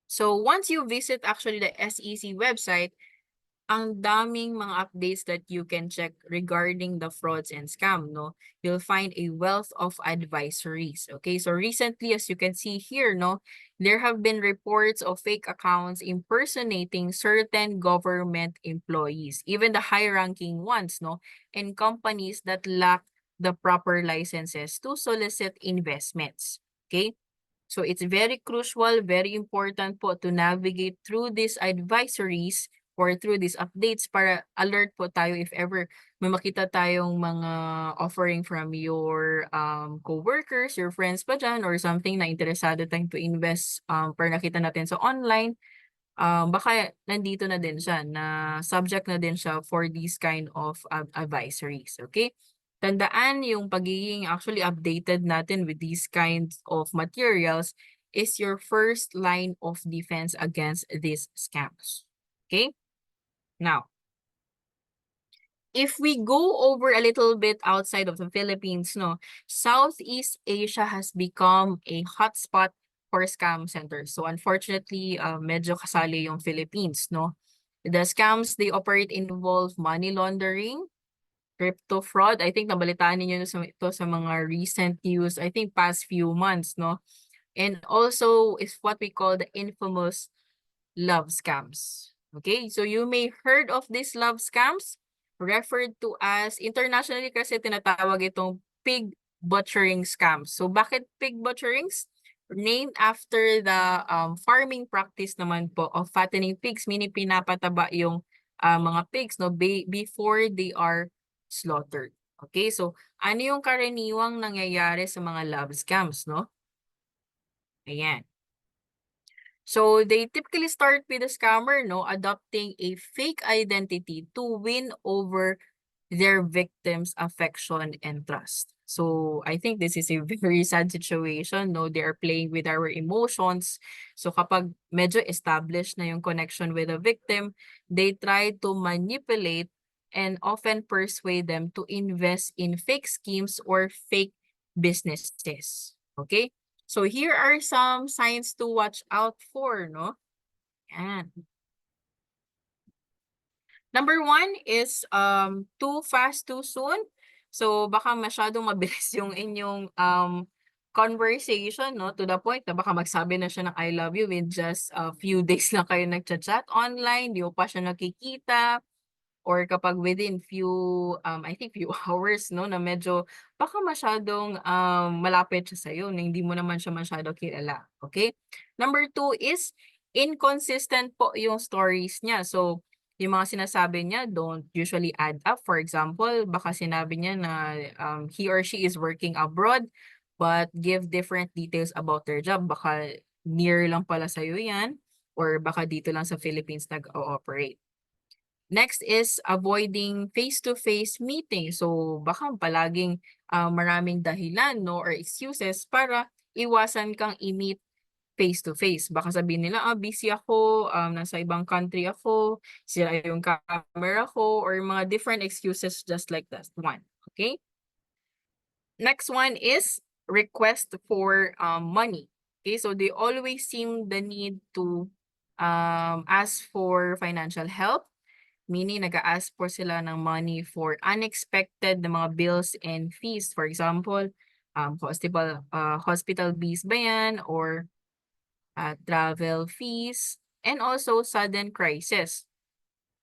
So once you visit actually the SEC website, ang daming mga updates that you can check regarding the frauds and scam, no? You'll find a wealth of advisories. Okay, so recently, as you can see here, no, there have been reports of fake accounts impersonating certain government employees, even the high-ranking ones, no, and companies that lack the proper licenses to solicit investments. Okay? So it's very crucial, very important po to navigate through these advisories or through these updates para alert po tayo if ever may makita tayong mga offering from your co-workers, your friends pa dyan, or something na interesado tayong to invest para nakita natin sa online, baka nandito na din siya, na subject na din siya for these kind of advisories. Okay? Tandaan yung pagiging actually updated natin with these kinds of materials is your first line of defense against these scams. Okay? Now, if we go over a little bit outside of the Philippines, no, Southeast Asia has become a hotspot for scam centers. So unfortunately, medyo kasali yung Philippines, no. The scams they operate involve money laundering, crypto fraud. I think nabalitaan niyo ito sa mga recent news, I think past few months, no. And also is what we call the infamous love scams. Okay, so you may heard of these love scams referred to as internationally kasi tinatawag itong pig butchering scams. So bakit pig butcherings? Named after the farming practice naman po of fattening pigs, meaning pinapataba yung mga pigs no before they are slaughtered. Okay, so ano yung karaniwang nangyayari sa mga love scams, no? Ayan. So they typically start with a scammer, no, adopting a fake identity to win over their victims' affection and trust. So I think this is a very sad situation, no? They are playing with our emotions. So kapag medyo established na yung connection with the victim, they try to manipulate and often persuade them to invest in fake schemes or fake businesses. Okay? So here are some signs to watch out for, no? Yan. Number 1 is too fast, too soon. So baka masyadong mabilis yung inyong conversation, no? To the point na baka magsabi na siya ng I love you with just a few days lang kayo nagchat-chat online, di mo pa siya nakikita. Or kapag within few, I think few hours, no, na medyo baka masyadong malapit siya sa'yo na hindi mo naman siya masyado kilala. Okay? Number 2 is inconsistent po yung stories niya. So, yung mga sinasabi niya don't usually add up. For example, baka sinabi niya na he or she is working abroad but give different details about their job. Baka near lang pala sa'yo yan or baka dito lang sa Philippines nag-ooperate. Next is avoiding face-to-face meeting. So baka palaging maraming dahilan no or excuses para iwasan kang i-meet face-to-face. Baka sabihin nila, busy ako, nasa ibang country ako, sira yung camera ko, or mga different excuses just like that one. Okay? Next one is request for money. Okay, so they always seem the need to ask for financial help. Meaning, nag-a-ask po sila ng money for unexpected na mga bills and fees. For example, hospital fees ba yan or travel fees and also sudden crisis.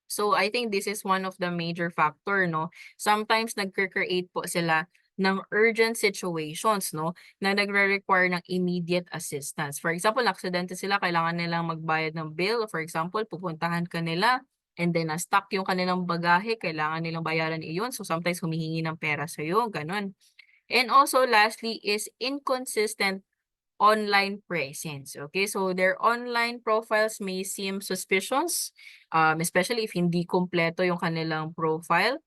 So I think this is one of the major factor, no? Sometimes nagre-create po sila ng urgent situations, no? Na nagre-require ng immediate assistance. For example, aksidente sila, kailangan nilang magbayad ng bill. For example, pupuntahan ka nila and then na-stuck yung kanilang bagahe, kailangan nilang bayaran iyon. So sometimes humihingi ng pera sa'yo, ganun. And also lastly is inconsistent online presence. Okay, so their online profiles may seem suspicious, especially if hindi kompleto yung kanilang profile.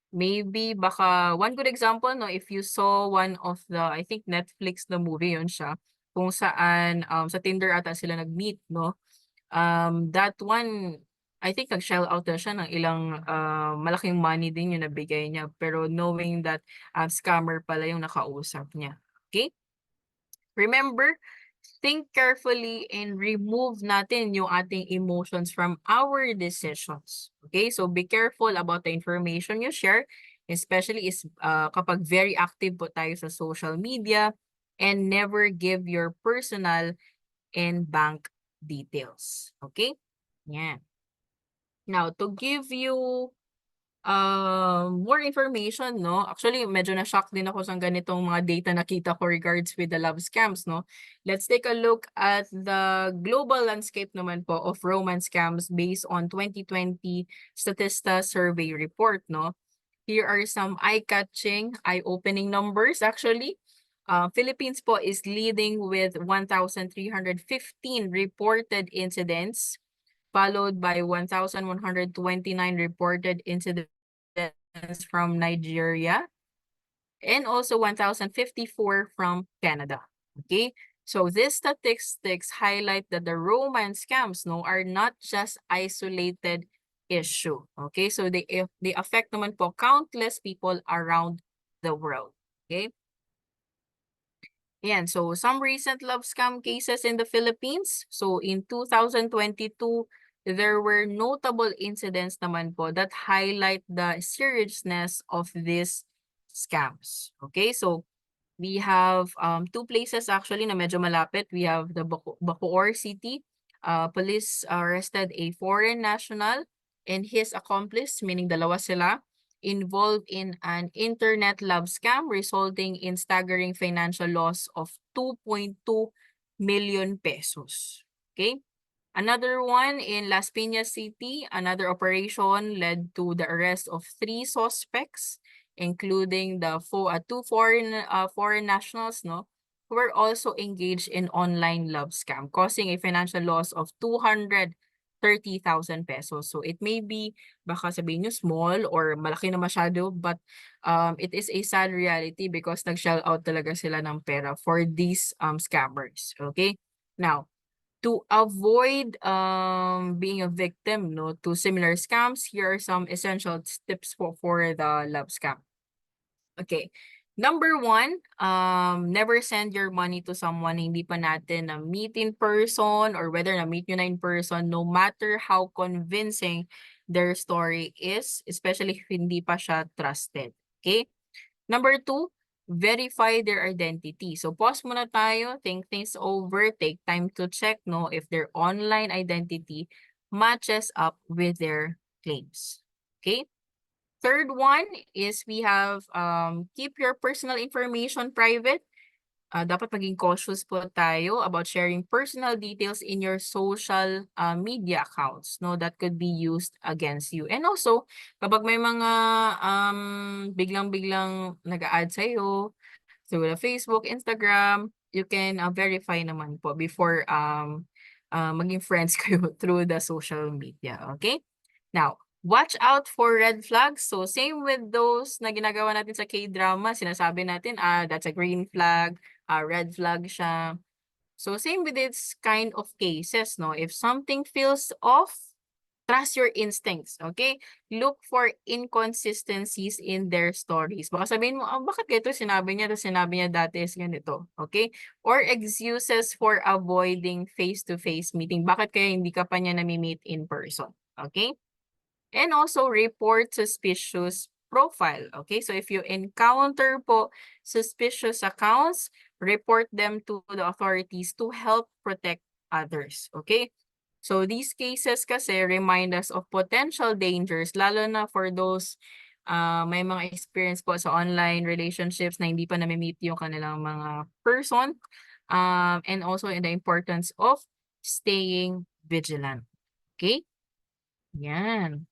Maybe baka one good example, no, if you saw one of the, I think Netflix na movie yun siya, kung saan sa Tinder ata sila nag-meet, no? That one, I think nag-shell out na siya ng ilang malaking money din yung nabigay niya. Pero knowing that scammer pala yung nakausap niya. Okay? Remember, think carefully and remove natin yung ating emotions from our decisions. Okay? So be careful about the information you share, especially is kapag very active po tayo sa social media, and never give your personal and bank details. Okay? Yeah. Now, to give you more information, no? Actually, medyo na-shock din ako sa ganitong mga data nakita ko regards with the love scams, no? Let's take a look at the global landscape naman po of romance scams based on 2020 Statista survey report, no? Here are some eye-catching, eye-opening numbers actually. Philippines po is leading with 1,315 reported incidents, followed by 1,129 reported incidents from Nigeria, and also 1,054 from Canada. Okay, so these statistics highlight that the romance scams, no, are not just isolated issue. Okay, so they affect naman po countless people around the world. Okay? Yan, so some recent love scam cases in the Philippines. So in 2022, there were notable incidents naman po that highlight the seriousness of these scams. Okay, so we have two places actually na medyo malapit. We have the Bacoor City. Police arrested a foreign national and his accomplice, meaning dalawa sila, involved in an internet love scam resulting in staggering financial loss of 2.2 million pesos. Okay? Another one in Las Piñas City, another operation led to the arrest of 3 suspects, including the two foreign nationals, no, who were also engaged in online love scam, causing a financial loss of 230,000 pesos. So it may be, baka sabihin nyo small or malaki na masyado, but it is a sad reality because nag-shell out talaga sila ng pera for these scammers. Okay? Now, to avoid being a victim no to similar scams, here are some essential tips for the love scam. Okay. Number one, never send your money to someone na hindi pa natin na meet in person or whether na meet nyo na in person, no matter how convincing their story is, especially if hindi pa siya trusted. Okay? Number two, verify their identity. So pause muna tayo, think things over, take time to check no if their online identity matches up with their claims. Okay? Third one is we have keep your personal information private. Dapat maging cautious po tayo about sharing personal details in your social media accounts, no, that could be used against you. And also, kapag may mga biglang-biglang nag-a-add sa'yo through the Facebook, Instagram, you can verify naman po before maging friends kayo through the social media, okay? Now, watch out for red flags. So, same with those na ginagawa natin sa K-drama, sinasabi natin, that's a green flag, red flag siya. So same with this kind of cases, no? If something feels off, trust your instincts, okay? Look for inconsistencies in their stories. Baka sabihin mo, bakit ito sinabi niya, tapos sinabi niya dati is ganito, okay? Or excuses for avoiding face-to-face meeting. Bakit kaya hindi ka pa niya nami-meet in person, okay? And also report suspicious profile. Okay, so if you encounter po suspicious accounts, report them to the authorities to help protect others. Okay, so these cases kasi remind us of potential dangers, lalo na for those may mga experience po sa online relationships na hindi pa nami-meet yung kanilang mga person, and also in the importance of staying vigilant. Okay, yan.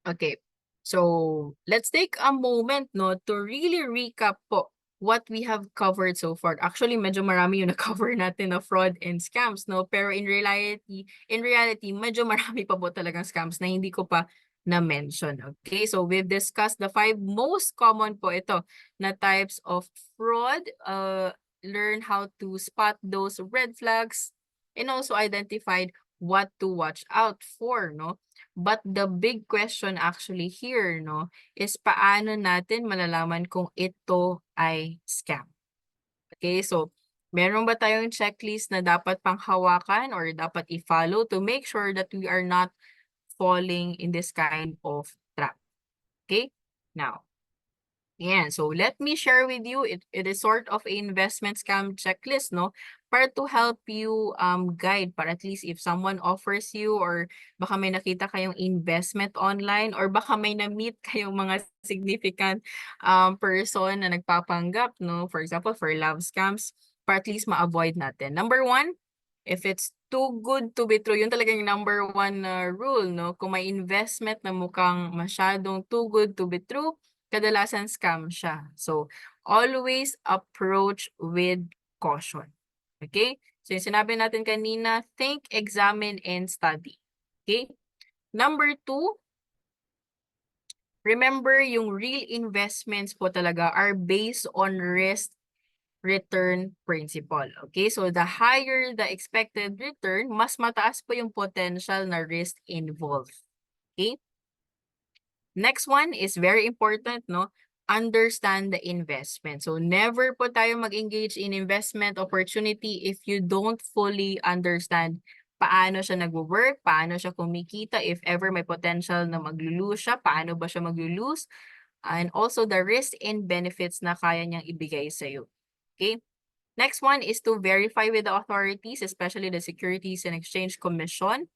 Okay. So, let's take a moment no to really recap po what we have covered so far. Actually, medyo marami yung na-cover natin na fraud and scams, no? Pero in reality, medyo marami pa po talagang scams na hindi ko pa na-mention. Okay? So, we've discussed the 5 most common po ito na types of fraud. Learn how to spot those red flags and also identified what to watch out for, no? But the big question actually here, no, is paano natin malalaman kung ito ay scam? Okay, so meron ba tayong checklist na dapat panghawakan or dapat i-follow to make sure that we are not falling in this kind of trap? Okay, now, so let me share with you, it is sort of an investment scam checklist, no? Para to help you guide, para at least if someone offers you or baka may nakita kayong investment online or baka may na-meet kayong mga significant person na nagpapanggap, no? For example, for love scams, para at least ma-avoid natin. Number 1, if it's too good to be true, yun talaga yung number 1 rule, no? Kung may investment na mukhang masyadong too good to be true, kadalasan scam siya. So, always approach with caution. Okay? So, yung sinabi natin kanina, think, examine, and study. Okay? Number 2, remember yung real investments po talaga are based on risk return principle. Okay, so the higher the expected return, mas mataas po yung potential na risk involved. Okay? Next one is very important, no? Understand the investment. So never po tayo mag-engage in investment opportunity if you don't fully understand paano siya nagwo-work, paano siya kumikita, if ever may potential na maglo-lose siya, paano ba siya maglo-lose, and also the risk and benefits na kaya niyang ibigay sa'yo. Okay? Next one is to verify with the authorities, especially the Securities and Exchange Commission,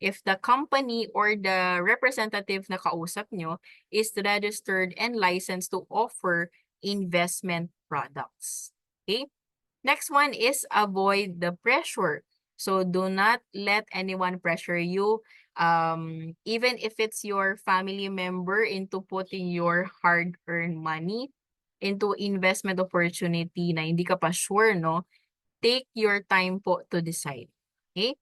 if the company or the representative na kausap nyo is registered and licensed to offer investment products. Okay? Next one is avoid the pressure. So do not let anyone pressure you, even if it's your family member, into putting your hard-earned money into investment opportunity na hindi ka pa sure, no? Take your time po to decide. Okay?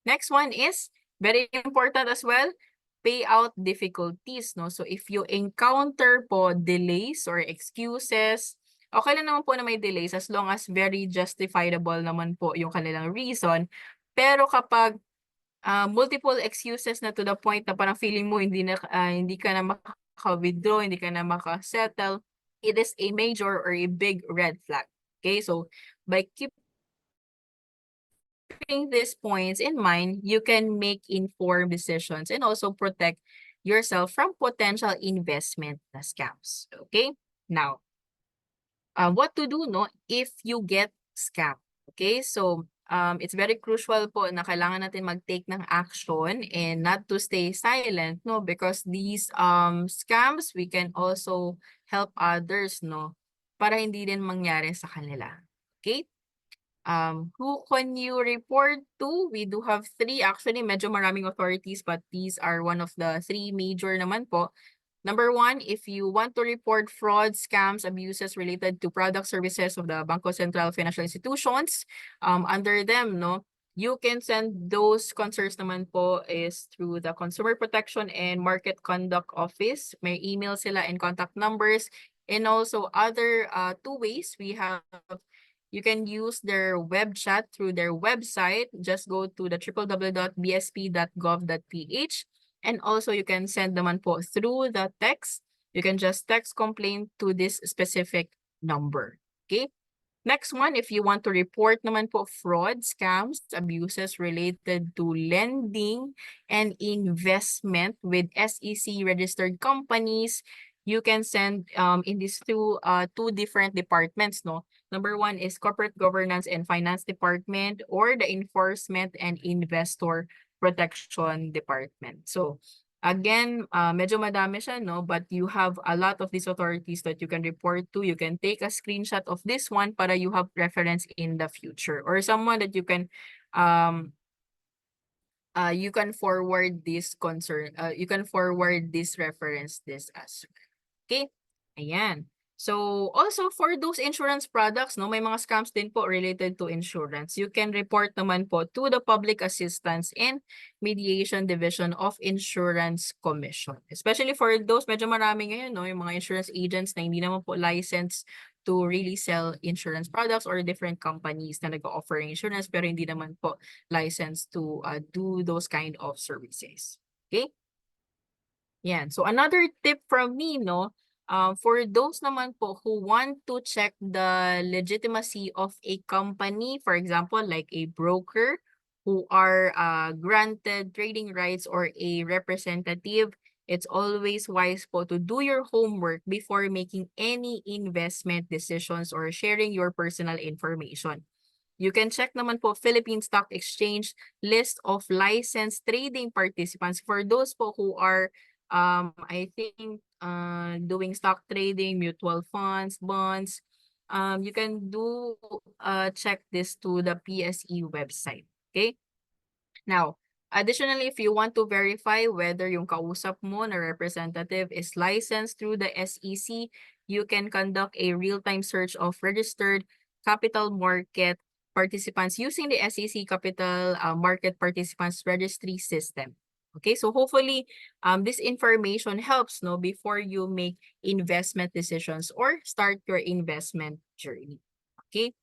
Next one is, very important as well, payout difficulties, no? So if you encounter po delays or excuses, okay lang naman po na may delays as long as very justifiable naman po yung kanilang reason. Pero kapag multiple excuses na to the point na parang feeling mo hindi ka na maka-withdraw, hindi ka na maka-settle, it is a major or a big red flag. Okay, so by keeping these points in mind, you can make informed decisions and also protect yourself from potential investment scams. Okay, now, what to do, no, if you get scammed? Okay, so it's very crucial po na kailangan natin mag-take ng action and not to stay silent, no, because these scams, we can also help others, no, para hindi din mangyari sa kanila. Okay? Who can you report to? We do have 3, actually medyo maraming authorities, but these are one of the 3 major naman po. Number 1, if you want to report fraud, scams, abuses related to product services of the Bangko Sentral financial institutions, under them, no, you can send those concerns naman po is through the Consumer Protection and Market Conduct Office. May email sila and contact numbers. And also other 2 ways we have. You can use their web chat through their website. Just go to the www.bsp.gov.ph. And also you can send naman po through the text. You can just text complaint to this specific number. Okay? Next one, if you want to report naman po fraud, scams, abuses related to lending and investment with SEC registered companies, you can send in these two different departments, no? Number 1 is Corporate Governance and Finance Department or the Enforcement and Investor Protection Department. So again, medyo madami siya, no? But you have a lot of these authorities that you can report to. You can take a screenshot of this one para you have reference in the future, or someone that you can forward this concern, you can forward this reference this as well. Okay? Ayan. So, also for those insurance products, no, may mga scams din po related to insurance. You can report naman po to the Public Assistance and Mediation Division of Insurance Commission. Especially for those, medyo marami ngayon, no, yung mga insurance agents na hindi naman po licensed to really sell insurance products or different companies na nag-offer insurance pero hindi naman po licensed to do those kind of services. Okay? Yan. So, another tip from me, no, for those naman po who want to check the legitimacy of a company, for example, like a broker who are granted trading rights or a representative, it's always wise po to do your homework before making any investment decisions or sharing your personal information. You can check naman po Philippine Stock Exchange list of licensed trading participants for those po who are I think doing stock trading, mutual funds, bonds. You can do check this to the PSE website. Okay? Now, additionally, if you want to verify whether yung kausap mo na representative is licensed through the SEC, you can conduct a real-time search of registered capital market participants using the SEC Capital Market Participants Registry System. Okay, so hopefully this information helps, no, before you make investment decisions or start your investment journey. Okay.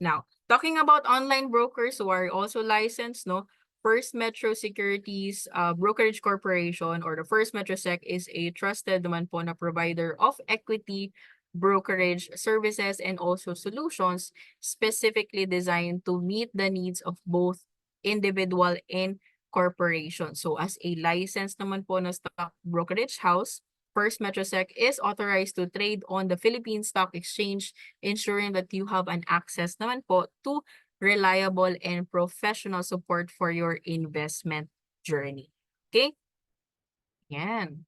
Now, talking about online brokers who are also licensed, no, First Metro Securities Brokerage Corporation or the First MetroSec is a trusted naman po na provider of equity brokerage services and also solutions specifically designed to meet the needs of both individual and corporation. So as a licensed naman po na stock brokerage house, First MetroSec is authorized to trade on the Philippine Stock Exchange, ensuring that you have an access naman po to reliable and professional support for your investment journey. Okay? Yan.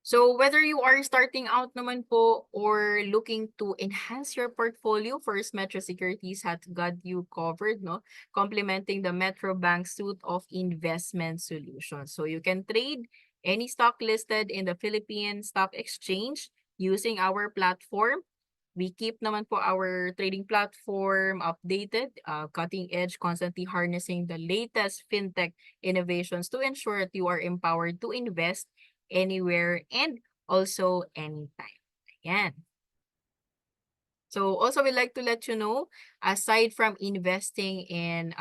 So whether you are starting out naman po or looking to enhance your portfolio, First Metro Securities has got you covered, no? Complementing the Metro Bank suite of investment solutions. So you can trade any stock listed in the Philippine Stock Exchange using our platform. We keep naman po our trading platform updated, cutting edge, constantly harnessing the latest fintech innovations to ensure that you are empowered to invest anywhere and also anytime. Ayan. So also we'd like to let you know, aside from investing in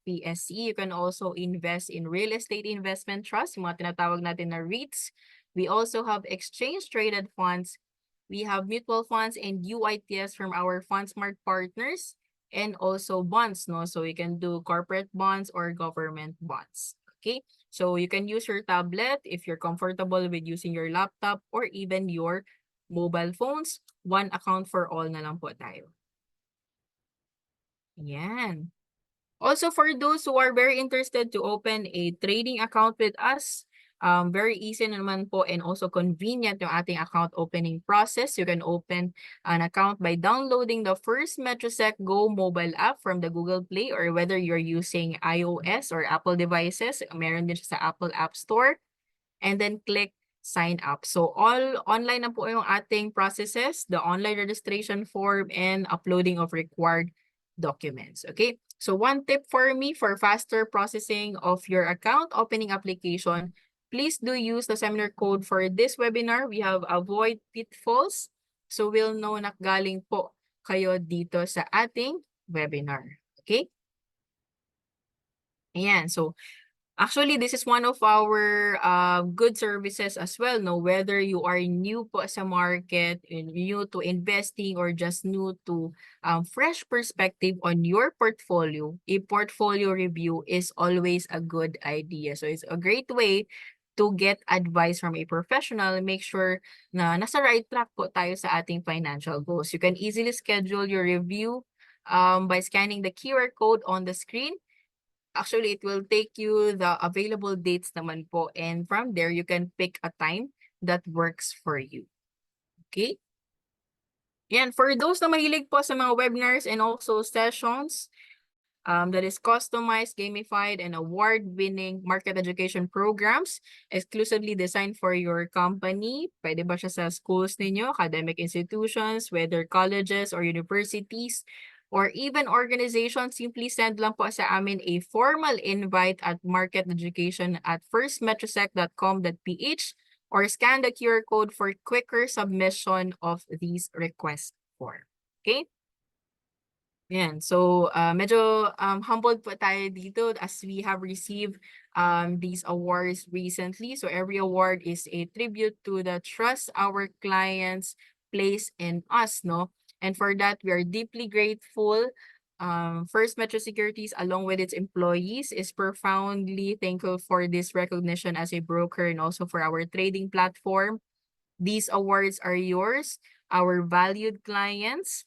PSC, you can also invest in real estate investment trust, yung mga tinatawag natin na REITs. We also have exchange traded funds. We have mutual funds and UITS from our FundSmart partners and also bonds, no? So you can do corporate bonds or government bonds. Okay? So you can use your tablet if you're comfortable with using your laptop or even your mobile phones. One account for all na lang po tayo. Yan. Also, for those who are very interested to open a trading account with us, very easy naman po and also convenient yung ating account opening process. You can open an account by downloading the First MetroSec Go mobile app from the Google Play, or whether you're using iOS or Apple devices, meron din siya sa Apple App Store. And then click sign up. So all online na po yung ating processes, the online registration form and uploading of required documents. Okay? So one tip for me for faster processing of your account opening application, please do use the seminar code for this webinar. We have avoid pitfalls. So we'll know na galing po kayo dito sa ating webinar. Okay? Ayan. So actually, this is one of our good services as well, no? Whether you are new po sa market, new to investing, or just new to fresh perspective on your portfolio, a portfolio review is always a good idea. So it's a great way to get advice from a professional, make sure na nasa right track po tayo sa ating financial goals. You can easily schedule your review by scanning the QR code on the screen. Actually, it will take you the available dates naman po. And from there, you can pick a time that works for you. Okay? Yan, for those na mahilig po sa mga webinars and also sessions, that is customized, gamified, and award-winning market education programs exclusively designed for your company. Pwede ba siya sa schools ninyo, academic institutions, whether colleges or universities, or even organizations, simply send lang po sa amin a formal invite at marketeducation@firstmetrosec.com.ph or scan the QR code for quicker submission of these request form. Okay? Yan. So, medyo humbled po tayo dito as we have received these awards recently. So, every award is a tribute to the trust our clients place in us, no? And for that, we are deeply grateful. First Metro Securities, along with its employees, is profoundly thankful for this recognition as a broker and also for our trading platform. These awards are yours, our valued clients.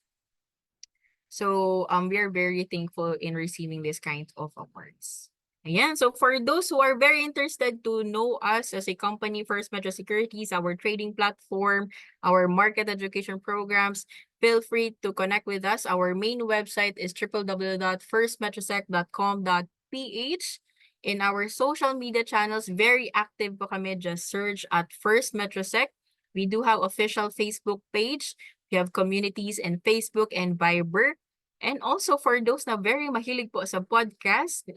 So we are very thankful in receiving this kind of awards. Ayan, so for those who are very interested to know us as a company, First Metro Securities, our trading platform, our market education programs, feel free to connect with us. Our main website is www.firstmetrosec.com.ph. In our social media channels, very active po kami. Just search at First MetroSec. We do have official Facebook page. We have communities in Facebook and Viber. And also for those na very mahilig po sa podcast,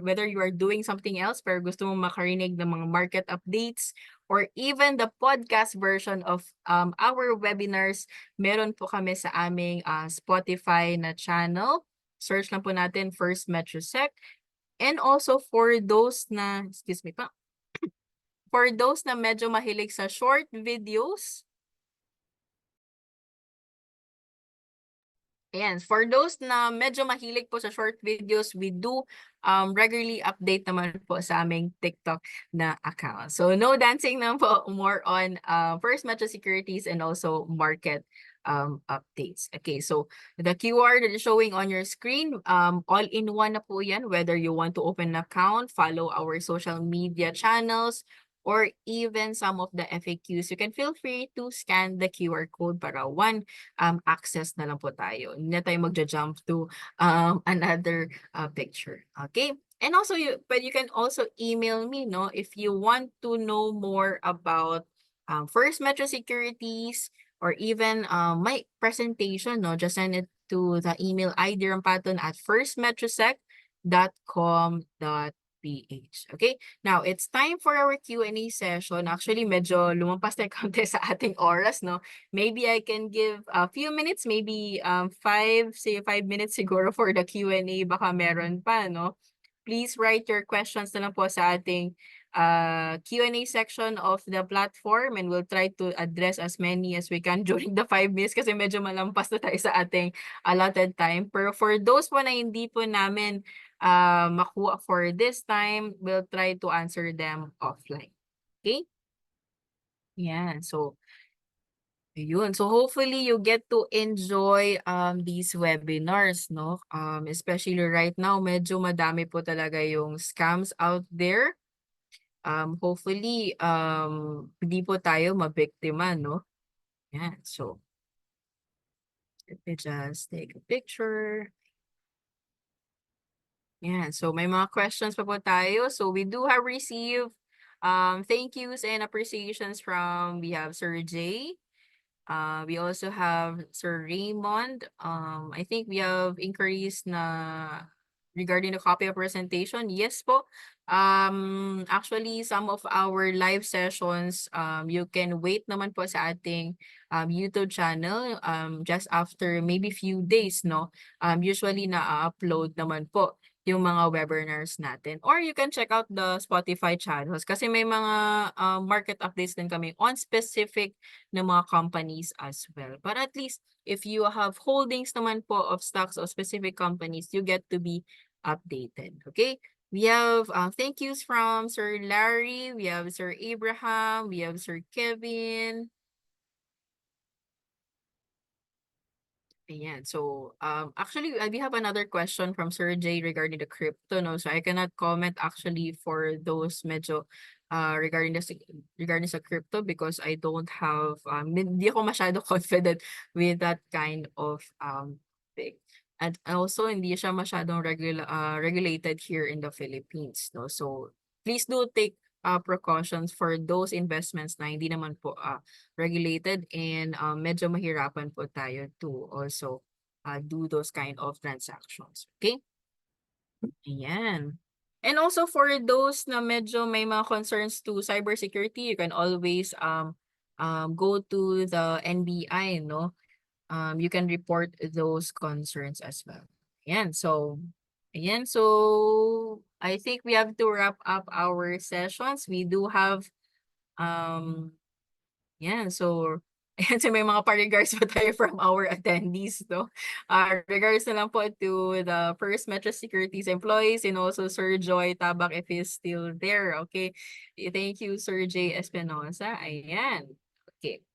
whether you are doing something else pero gusto mong makarinig ng mga market updates or even the podcast version of our webinars, meron po kami sa aming Spotify na channel. Search lang po natin First MetroSec. And also for those na, excuse me pa, for those na medyo mahilig sa short videos, ayan, for those na medyo mahilig po sa short videos, we do regularly update naman po sa aming TikTok na account. So no dancing naman po, more on First Metro Securities and also market updates. Okay, so the QR that is showing on your screen, all-in-one na po yan, whether you want to open an account, follow our social media channels, or even some of the FAQs, you can feel free to scan the QR code para one access na lang po tayo. Hindi na tayo magja-jump to another picture. Okay? And also, but you can also email me, no, if you want to know more about First Metro Securities or even my presentation, no, just send it to the email idirampatun@firstmetrosec.com.ph. Okay? Now, it's time for our Q&A session. Actually, medyo lumampas na yung konti sa ating oras, no? Maybe I can give a few minutes, maybe 5 minutes siguro for the Q&A. Baka meron pa, no? Please write your questions na lang po sa ating Q&A section of the platform and we'll try to address as many as we can during the 5 minutes kasi medyo malampas na tayo sa ating allotted time. Pero for those po na hindi po namin makuha for this time, we'll try to answer them offline. Okay? Yan. So, yun. So hopefully you get to enjoy these webinars, no? Especially right now, medyo madami po talaga yung scams out there. Hopefully hindi po tayo mabiktima, no? Yan. So let me just take a picture. Yan. So may mga questions pa po tayo. So we do have received thank yous and appreciations from, we have Sir Jay. We also have Sir Raymond. I think we have inquiries na regarding the copy of presentation. Yes po. Actually, some of our live sessions, you can wait naman po sa ating YouTube channel just after maybe few days, no? Usually na-upload naman po yung mga webinars natin. Or you can check out the Spotify channels kasi may mga market updates din kami on specific ng mga companies as well. But at least, if you have holdings naman po of stocks of specific companies, you get to be updated. Okay? We have thank yous from Sir Larry, we have Sir Abraham, we have Sir Kevin. Ayan. So, actually, we have another question from Sir Jay regarding the crypto, no? So, I cannot comment actually for those medyo regarding sa crypto because I don't have, hindi ako masyado confident with that kind of thing. And also, hindi siya masyadong regulated here in the Philippines, no? So, please do take precautions for those investments na hindi naman po regulated and medyo mahirapan po tayo to also do those kind of transactions. Okay? Ayan. And also for those na medyo may mga concerns to cybersecurity, you can always go to the NBI, no? You can report those concerns as well. Ayan. So, I think we have to wrap up our sessions. We do have yan, so, ayan, so may mga pa-regards pa tayo from our attendees, no? Regards na lang po to the First Metro Securities employees and also Sir Joy Tabak if he's still there, okay? Thank you, Sir J. Espinosa. Ayan. Okay.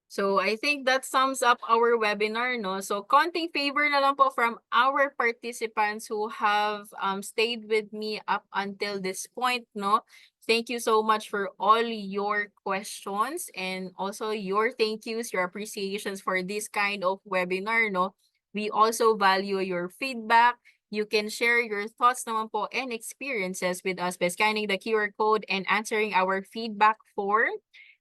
So I think that sums up our webinar, no? So konting favor na lang po from our participants who have stayed with me up until this point, no? Thank you so much for all your questions and also your thank yous, your appreciations for this kind of webinar, no? We also value your feedback. You can share your thoughts naman po and experiences with us by scanning the QR code and answering our feedback form.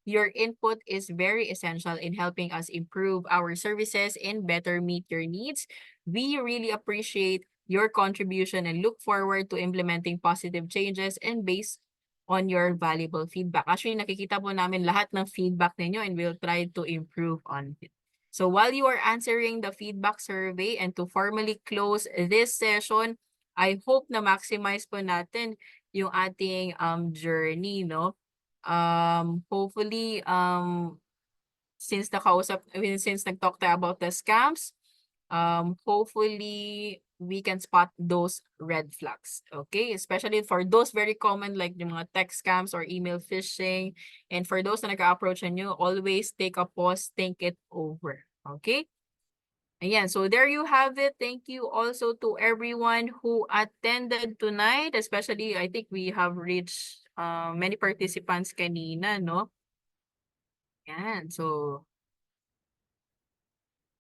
Your input is very essential in helping us improve our services and better meet your needs. We really appreciate your contribution and look forward to implementing positive changes and based on your valuable feedback. Actually, nakikita po namin lahat ng feedback ninyo and we'll try to improve on it. So while you are answering the feedback survey and to formally close this session, I hope na maximize po natin yung ating journey, no? Hopefully, since since nag-talk tayo about the scams, hopefully we can spot those red flags. Okay, especially for those very common like yung mga text scams or email phishing, and for those na nag-approach nyo, always take a pause, think it over. Okay. Ayan, so there you have it. Thank you also to everyone who attended tonight, especially I think we have reached many participants kanina, no? Yan, so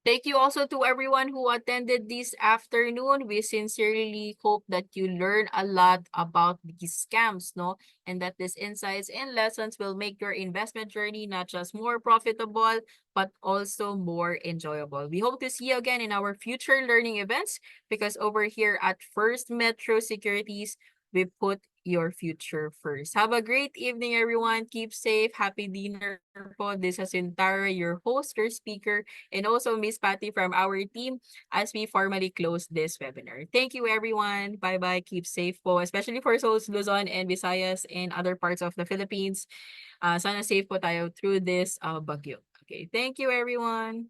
thank you also to everyone who attended this afternoon. We sincerely hope that you learn a lot about these scams, no? And that these insights and lessons will make your investment journey not just more profitable, but also more enjoyable. We hope to see you again in our future learning events because over here at First Metro Securities, we put your future first. Have a great evening, everyone. Keep safe. Happy dinner po. This is Isnaira, your host, your speaker, and also Miss Patty from our team as we formally close this webinar. Thank you, everyone. Bye-bye. Keep safe po, especially for Souls, Luzon, and Visayas, and other parts of the Philippines. Sana safe po tayo through this bagyo. Okay, thank you, everyone.